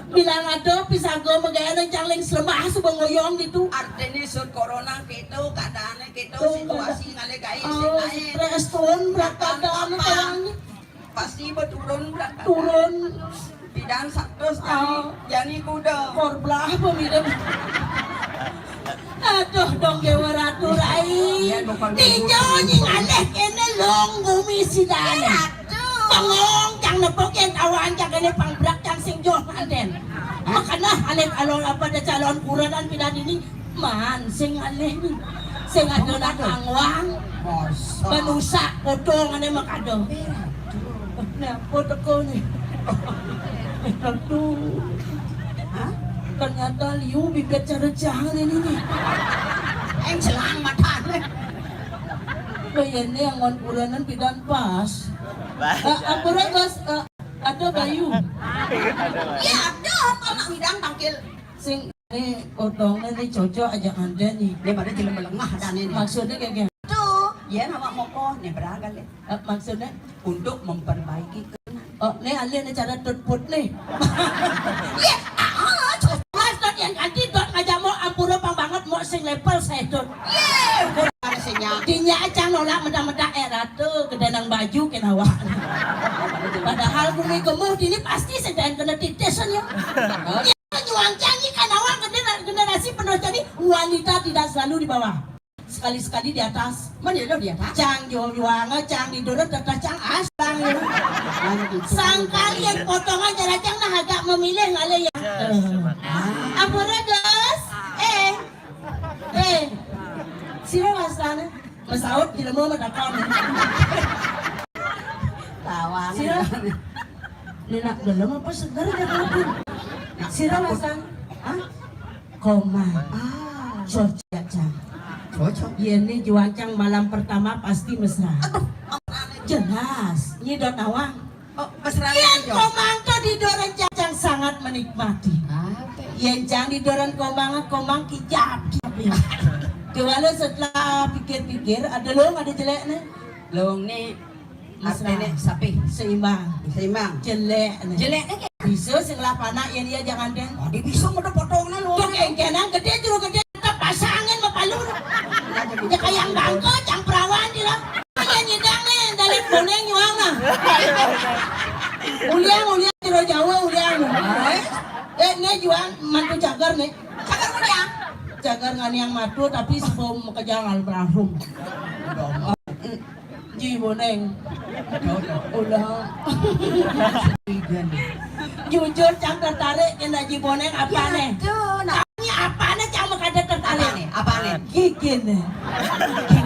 Bilang ada pisago magaya nang jangling selemah subang ngoyong gitu. Artinya sud corona gitu keadaannya gitu situasi ngalegai sing taen. Reston berat badan tawangnya. Pasti berturun berat badan. Turun. Bidan 100 jani kuda. Korblah pemilih. Aduh dong dewa ratu rai. Dijo nying aleh kene long gumi sidana. Pangong jang nepoken awan jang kene pangbrak jang sing joh anten. Makana aleh alon apa da calon kuranan pidan ini man sing aleh ni. Sing ado na angwang. Manusa potong ane makado. Nah foto ko ni. Itu. Ternyata liu bibit cara jangan ini nih. Celang mata nih. Kayaknya yang ngon kuranan bidan pas. Ampura guys, ada bayu. Ya ada, kalau bidang tangkil. Sing ini potongnya nih cocok aja anda nih. Dia pada jalan melengah dan ini. Maksudnya kayak gini. Tuh, ya nama moko nih beragam nih. Maksudnya untuk memperbaiki kena. Oh, nih alih nih cara tutput nih. Iya. Yang ganti dot ngajak mau ampura pang banget mau sing level saya dot. Dinya aja nolak meda-meda tuh kedanang baju kenawa. Padahal bumi gemuh ini pasti sedang kena titesan ya. Nyuang canggih kenawa generasi penuh jadi wanita tidak selalu di bawah. Sekali-sekali di atas. Mana di atas? Cang juang cang di dorong tetap cang asang. Sang kalian potongan jarak cang nah agak memilih ngale ya. Ampura guys, sino mas sana? Masaot tidak mau madakam. Tawang. Sino? Nenak dalam apa segar dia pun. Sino mas sana? Koma. Cocok cang. Cocok. Ini juancang malam pertama pasti mesra. Jelas. Ini dot awang. Mesra. Yang komangka di doran cacang sangat menikmati. Yang jang di doran komang kijap. Kewalau setelah pikir-pikir ada long ada jelek nih. Long nih artinya sapi seimbang. Jelek nih. Bisa setelah panak yang dia jangan den. Dia bisa udah potongnya lo. Tuh kenang gede juga gede tetap pasangin mapalur. Ya kayak bangko cang perawan dia lah. Yang nyidang nih dari boneng nyuang nah. Uliang jero Jawa uliang. Nih juang mantu cagar nih. Cagar uliang. Cagar ngani yang matu tapi sebelum kejangan berahum. Ji boneng. Ulah. Jujur cang tertarik kena ji boneng apa nih? Ini apa nih cang makada tertarik? Apa nih? Gigin nih.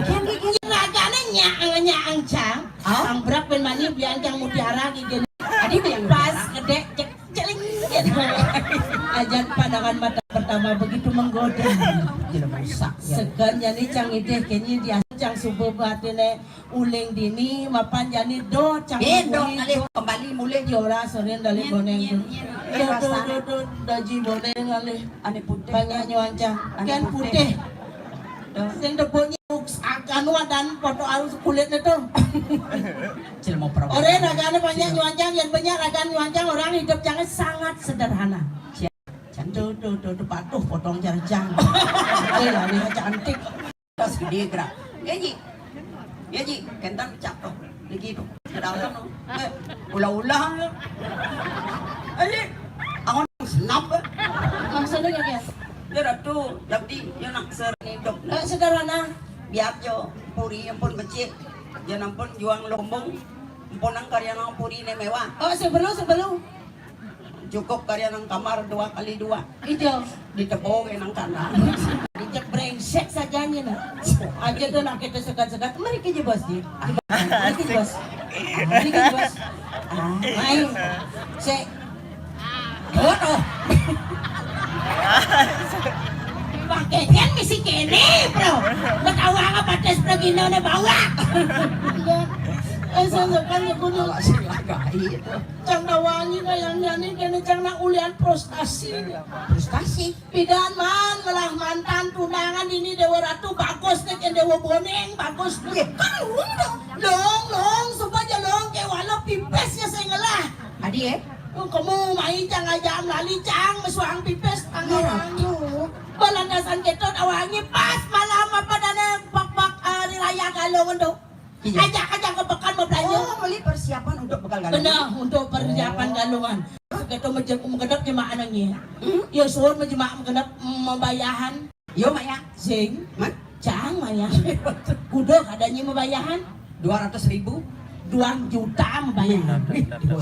Gigin raganya nyaang cang. Ang berak ben mani biang cang mutiara gigin. Adi pas gede celing. Ajan pandangan mata pertama begitu menggoda. Segan jani cang ideh kayaknya dia cang subuh batine uling dini mapan jani do cang uling kembali mulai jora sore dari boneng do daji boneng alih ane putih banyak nyuanca kan putih sing deboknya anu dan foto arus kulitnya tuh. Cil mau perawan. Orang raganya banyak nyuancang, yang banyak ragan nyuancang orang hidup jangan sangat sederhana. Tuh patuh potong jarjang. Lihat cantik. Tas gede gerak. Ya ji, kentang capek. Begitu. Kedalam no. Ulah-ulah. Ako snap. Maksudnya ya? Dia tuh, jadi dia nak hidup. Sederhana. Biar jo puri yang pun kecil, jangan pun juang lombong, pun ang karya ng puri na mewah. Oh, sebelum. Cukup karya ng kamar 2x2. Itu. Ditebongin ang kanan. Dijak brengsek saja nih nah. Aja tuh nak kita sekat-sekat. Mari kerja bos dia. Mari kerja bos. Mari kerja bos. Ayo. Cek. Oh. Pakaian misi kene, bro. Betawa ka pates pragino na bawa. Sasakan ya kuno. Silagay ito. Cang nawangi kayang yani kene cang na ulian prostasi. Frustasi. Pidan man malah mantan tunangan ini Dewa Ratu bagus nih kan Dewa Boneng bagus nih. Kan long supaya long kayak walau pipesnya saya ngelah. Adi Kamu main cang aja lali cang mesuang pipes tangan balandasan ketot awangi pas malam apa dana pak hari raya galongan tuh. Ajak ke pekan mau belanja. Oh, beli persiapan untuk bekal galongan. Benar, untuk persiapan galongan. Kita mengendap jemaah nangnya. Ya suruh menjemaah mengendap membayahan. Yo Maya, Sing, man, cang Maya. Kudo adanya membayahan 200.000. 2 juta membayahan.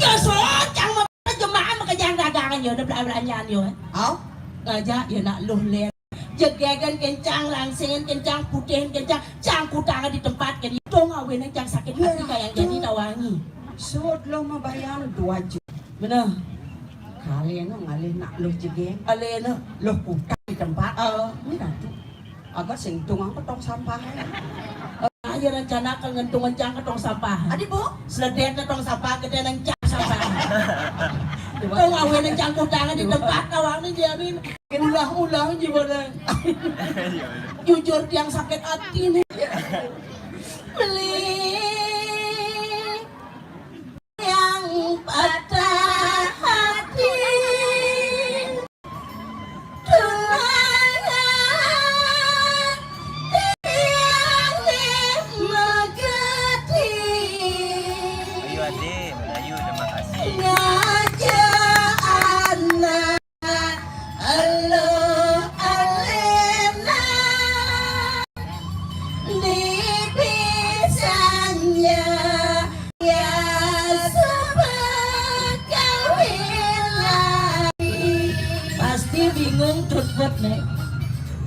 Ya suruh cang jemaah mengejar dagangan ya udah belanjaan ya. Au, Ngajak ya nak luh ler. Jegegan kencang, langsingin kencang, putihin kencang, cangku tangan di tempat kan itu ngawin yang sakit hati kayak jadi tawangi. sud lo mabayan 2 juta. Bener. Kalian ngalih nak lo jegeng, Alena, lo kutang di tempat. ini Ratu, agak singtung ang tong sampah. aja rencana ke ngentungan cang ke tong sampah. Adi bu, Seledet ke tong sampah, gede nang cang sampah. Kau ngawin yang cangku tangan di tempat, tawangi jamin. Ulah-ulah gimana? Jujur yang sakit hati nih. Beli yang patah hati. Ayo adik, Melayu, terima kasih. Bingung tutput nih.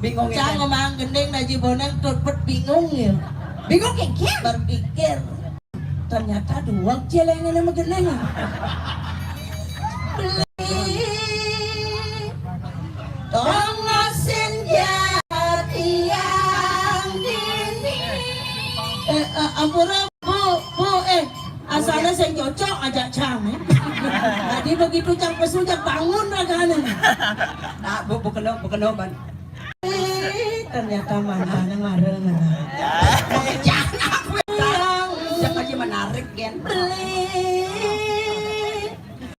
bingung ya. Cang ngomong gendeng na jiboneng tutput bingung ya. Bingung kekir. Berpikir ternyata dua celengnya nama gendeng. Beli tongosin jati yang dini. Ampura bu asalnya saya cocok aja cang. Tadi begitu cang pesujak bangun ragana. Nah, bukan ban. Ternyata mana yang marah Jangan aku jangan aja menarik kan. beli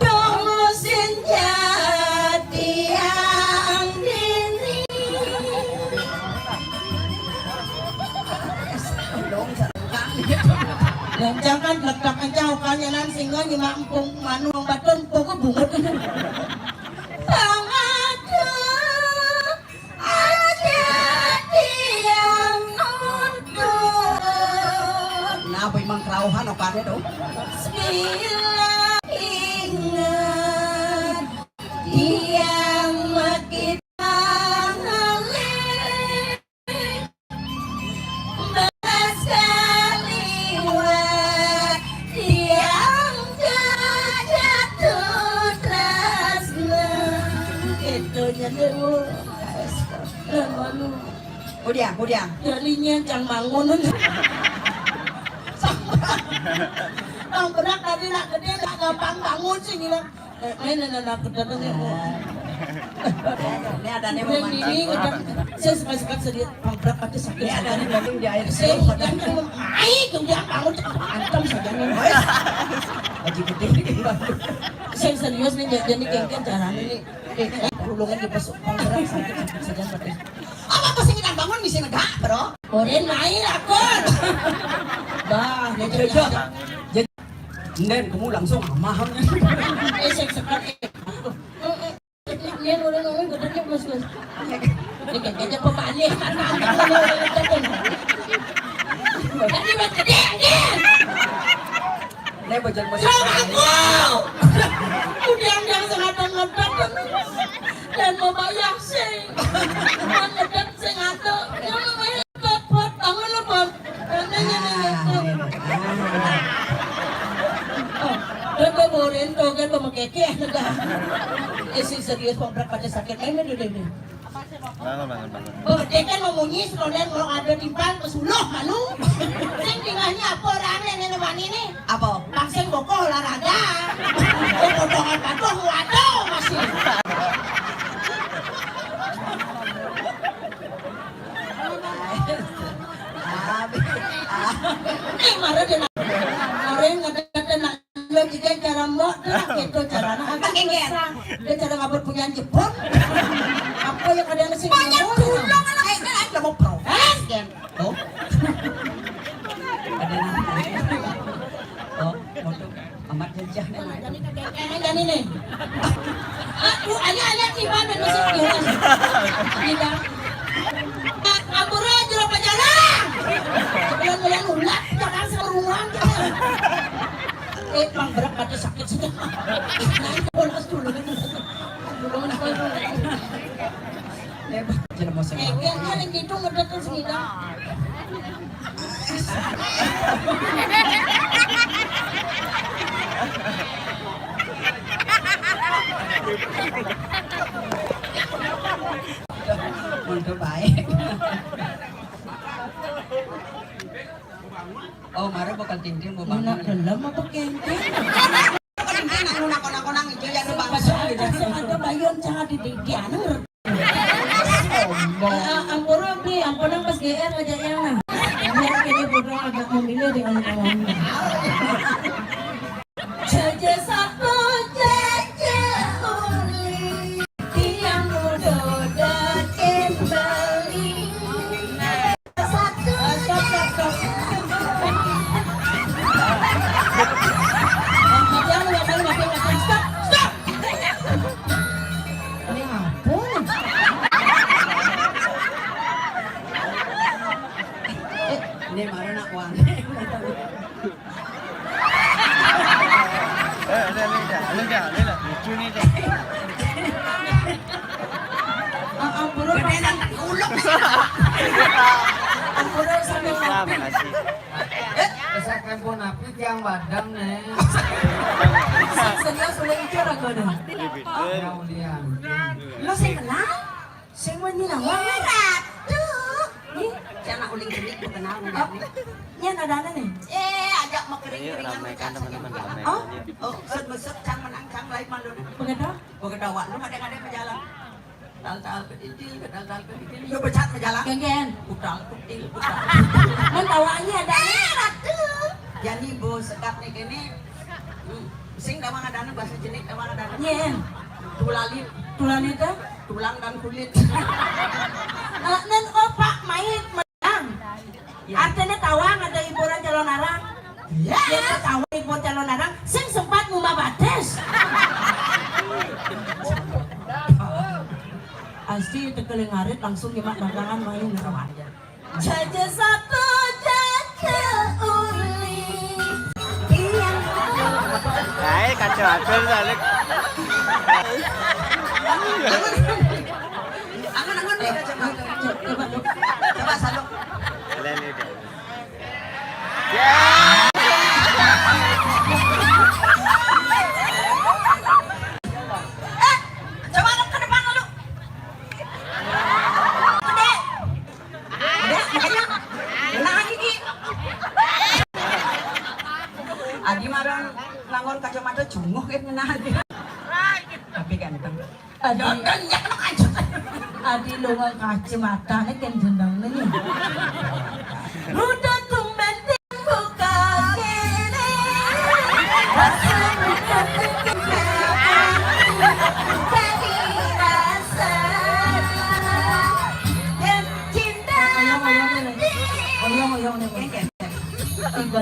tongosin jati yang dini. Dong sarengkang. Lencang kan letak aja ukanya nan sehingga nyimampung manu baton pokok bungut. Apa emang kerauhan apa ada dong? Bismillah ingat yang kita ngalih belas kaliwat yang jatuh tresna itu dulu malu Kudia. jadinya cang mangun. Ang berat tadi nak gede nak gampang bangun sih gila. Ini nak gede Ini ada nih Yang ini kadang saya sekali-sekali sedih pangkrak aja sakit. Ini ada nih banding di air Saya sini. kadang memai kemudian bangun antam saja nih. Aji gede bikin batu. Saya serius nih jadi kengken caranya nih. Hulungan di pasuk pangkrak sakit saja sakit. Apa pasti kita bangun bisa negak, bro? Oren main akun. Bah, dia Jajak. Nen, kamu langsung mahal. saya sekali. Ini orang ngomong gedenya mas. Ini kayaknya pembalik. Tadi mas gede. Nen bocor Sama aku. Udah yang sengaja-ngadak dan membayar sih. Mengedak sih ngadak. Yang membayar pot tangan lo pot. Tapi borin tuh kan pemakeke. Isi serius pangkrak pada sakit. Ini deh. Bangun. Oh, dia kan memunyis kalau dia mau ada timpang kesuluh malu. Sing tinggalnya apa orangnya nenek wani ini? Apa? Pangsing boko olahraga. Potongan patuh waduh masih. Marah dia nak. Orang kata nak lo jika cara mau itu cara nak agak besar. Dia cara ngabur punya jepun. Apa yang ada nasi Banyak tulung anak kan ada mau protes kan? Oh. Ada nanti. Oh, untuk amat jejak nih. Dan ini. Aku ayah tiba dan masih jelas. Tidak. Ambura jeruk pajalang. Bulan-bulan ulat jangan seruan. Bang berat pada sakit sudah. Polos dulu. Lebat jelema saya. Kayaknya yang gitu ngedekel segida. Untuk baik. Oh, mari bakal tinting mau bangun. Nak dalam apa kengkeng? Tinting nak ngunang-ngunang itu yang Pasal ada bayon jangan didianer. Ampura beli, ampunang pas GR aja yang biar kini bodoh agak memilih dengan kawannya. Jaja satu jaja uli yang muda dan kembali. Satu stop. Stop. Ini ampun. Ini mari nak uang. Udah. Lucu nih deh. Ampura Ampura sampai Makasih. Kesakan pun apit yang badang nih. serius boleh itu orang kau dah. Kemudian. Lo saya kenal? Saya mau nyilawang ratu. Nih, Jangan nak uling kedik ku kenal oh, nya ada nih. ajak mau Ayo kering-keringan ramaikan teman-teman ramaikan Oh, aja. Oh, set-set cang menang cang lain malu. begitu? Begedawan lu kadang-kadang berjalan. Tal-tal ke titil, tal-tal ke titil. Yo becat berjalan. Genggen. Putal, putil, putal. Man tawanya ada nih. Ratu. Jadi bos sekap nih kene. Sing damang adana bahasa jenik damang adana. Nyen. Tulalit, Tulan itu? tulang dan kulit. Nen opak main menang. Artinya tawang ada hiburan calon arang. Dia tawang hiburan calon arang. Sing sempat ngumah bates. Asli tekeling ngarit langsung nyimak dagangan main kawan. Jaja satu jaja uli. Hai kacau atur balik. Angan-angan deh coba. Coba saluk. Lele deh. Coba dong ke depan lalu. Gede. Makanya. Nah gigi. Adi marang langon kacamata cunguh kan menahan. Tapi ganteng. Adi lunga kacamata nih kan jeneng nih. Udah tumben buka kene.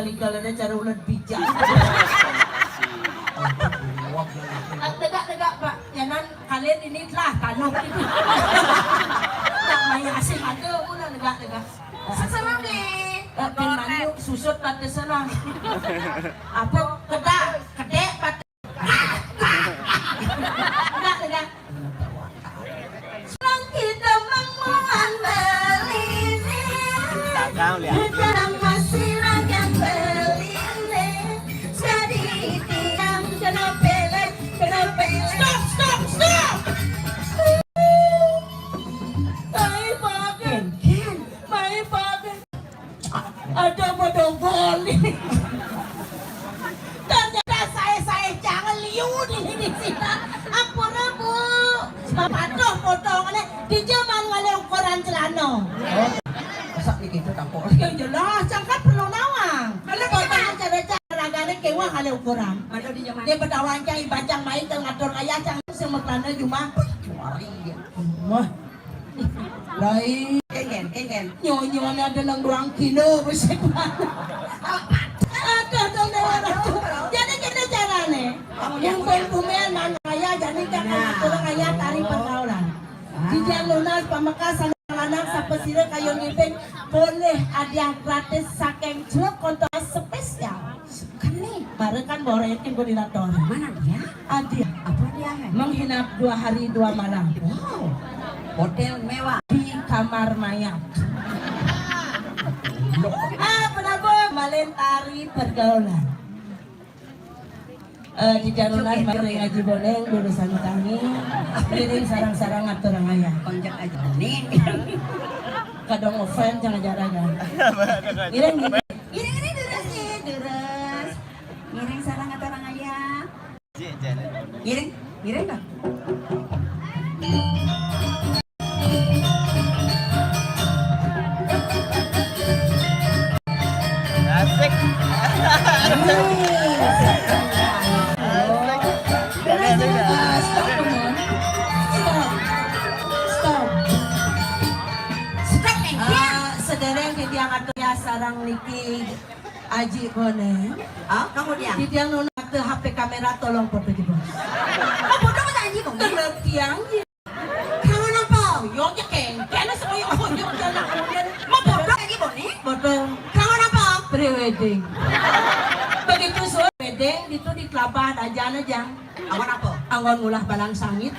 Tinggal ada cara ulat bijak. Tegak Pak, jangan kalian ini lah tanuk itu. Tak maya asing ada ulah tegak. Sesenang deh. Pin manu susut pada sana. Apa kedek pada. Tegak. Senang kita menguan berini. Kau lihat. Dalam masih rakyat berini. Jadi tiang kenapa? Stop! Mai bagen. Ada bodong ini. Ternyata saya jangan liu di sini. Apa Bu? Patuh potongannya di zaman ngale ukuran celana. Masa nih gitu tampol. Ya jelas, jangan perlu nawang. Kalau potongan cara-cara ragane kewa ngale ukuran. Ada di zaman. Dia bertawan cai bacang main ngatur ayah cang semeklana cuma. Wah. Lain Kengen. nyonya ada nang 2 kilo besek mana. Ada dong dewa. Jadi gini carane. Yang pembumian mana ayah jadi jangan ngatur ayah tari pergaulan. Dijang lunas pamekasan anak sapesire kayu ngipeng boleh hadiah gratis saking celok konto spesial. Kan nih, bareng kan borekin koordinator. Mana dia? Hadiah Apa dia? menghinap 2 hari 2 malam. Wow. Hotel mewah. Di kamar mayat. Benar malin tari pergaulan. Di jalunan mari ngaji boneng lulusan kami kirim sarang-sarang ngatur ayah. Konjak aja nih. Kadang offense jangan jarang. Kirim Ini deres. Ngiring sarang atau orang ayah. Ngiring kan? Asik. Sedereng di tiang atunya sarang niki Aji Boneng. Ah, kamu dia. Di tiang nuna ke HP kamera tolong foto di bawah. Oh, bodoh kan Aji kok. Kalau tiang Kamu nampak? yo ya kena semua yo jalan kemudian Mau bodoh Aji Boni? foto Kamu nampak? pre-wedding. Begitu suara wedding itu di kelabahan aja. Awan apa? Anggon ngulah balang sangit.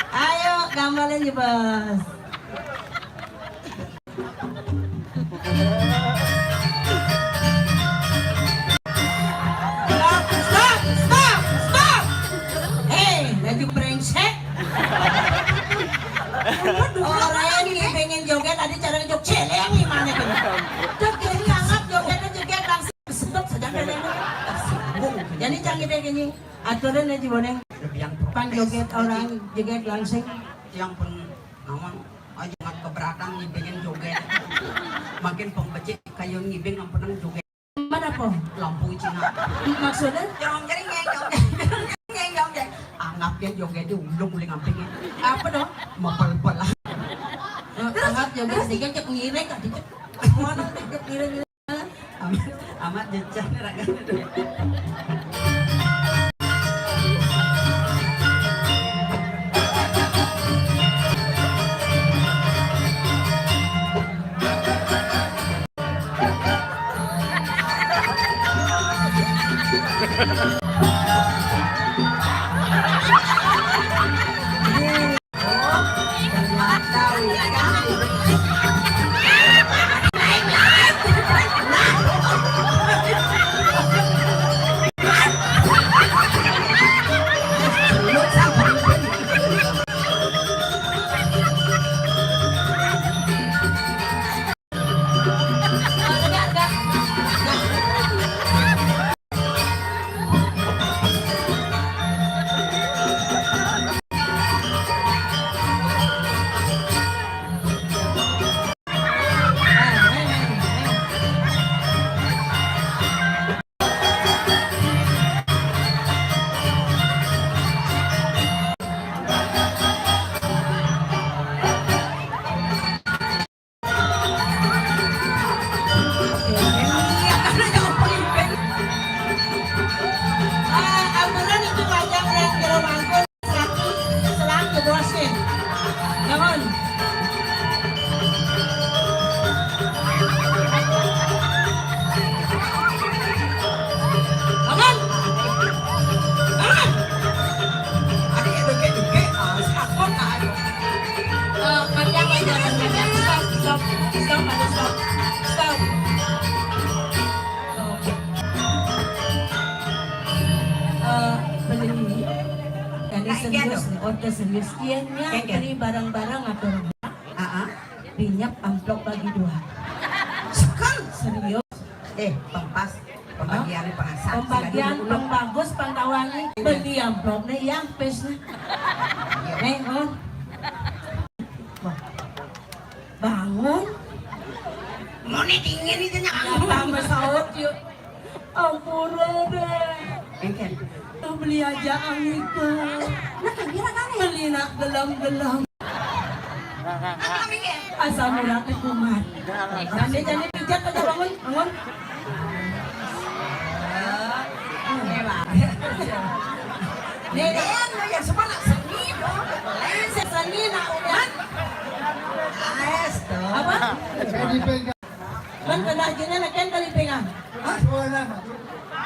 Ayo gambarin ya bos. Stop! Hei, lagi brengsek. Orang ini pengen joget, ada cara joget celeng gimana gitu. Joget ini anggap jogetnya joget langsung sedot saja celeng. Jadi jangan kita gini, aturan aja boneng. Lebih yang Pan joget orang joget langsung. yang pun nawan aja ngat keberatan ngibingin joget. Makin pembecik kayu ngibing yang pernah joget Mana po? lampu Cina. Maksudnya? Jangan jadi ngeyong. Anggap dia joget di ulung uling ngampingin. Apa dong? Mapel-pel lah. Anggap joget sedikit cek ngiring kan dicek. Mana cek ngiring. Amat jecan rakyat. serius nih, order serius. Ianya beli barang-barang atau pinjam amplop bagi 2. Sekal. Serius. Pembagian pengasas. Pembagian pang bagus, pang kawangi. Beli amplop nih yang pes nih. Nih, on. Bangun. Mau nih dingin itu nya. Tambah sahut yuk. Ampura deh. Engken. Tuh beli aja angin tuh. Nah kira kan ya. Beli nak gelam-gelam. Asal murah ke kumat. Jadi pijat aja bangun, bangun. Nih, lo yang semangat seni dong. Seni nak udah. Apa? Kan kena jenis nak kan kali pengang.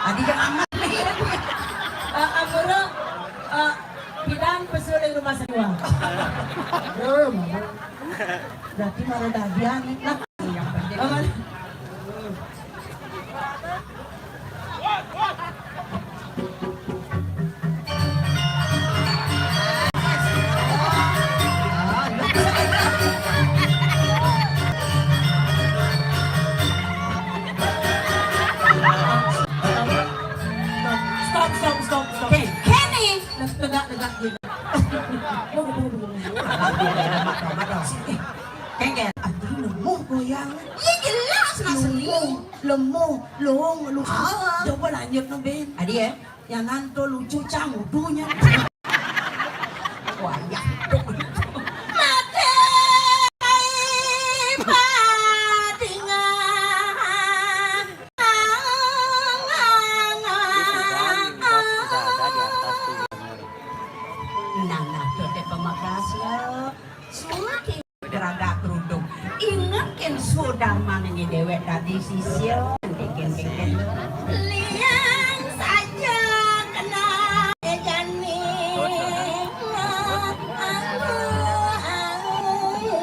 Adi jangan amat nih. Ampura, bidang pesuling rumah sakit. Berarti malah dagian. Nah, yang penting. Stop. Kenny. Tegak gitu. Kengken. Aduh, lemah goyang. Iya jelas nak seni. Lemah, long, lu. Ah. Coba lanjut no Ben. Adi ya. Yang nganto lucu canggudunya. Wah ya. Nah, jodoh pemakasnya. Sudah geraga kerudung. Ingat kan sudah mana ini dewek tadi sisil. Kengken. Liang saja kena jani.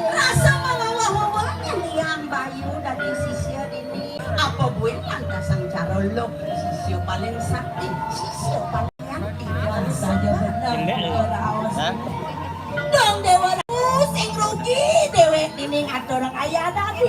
Rasa bawa-bawanya liang bayu dari sisil ini. Apa buin lantasan carolok. Sisil paling sakti. Sisil paling yanti. Saja benar. Dong dewa sing rugi dewek nining aturang ayah tadi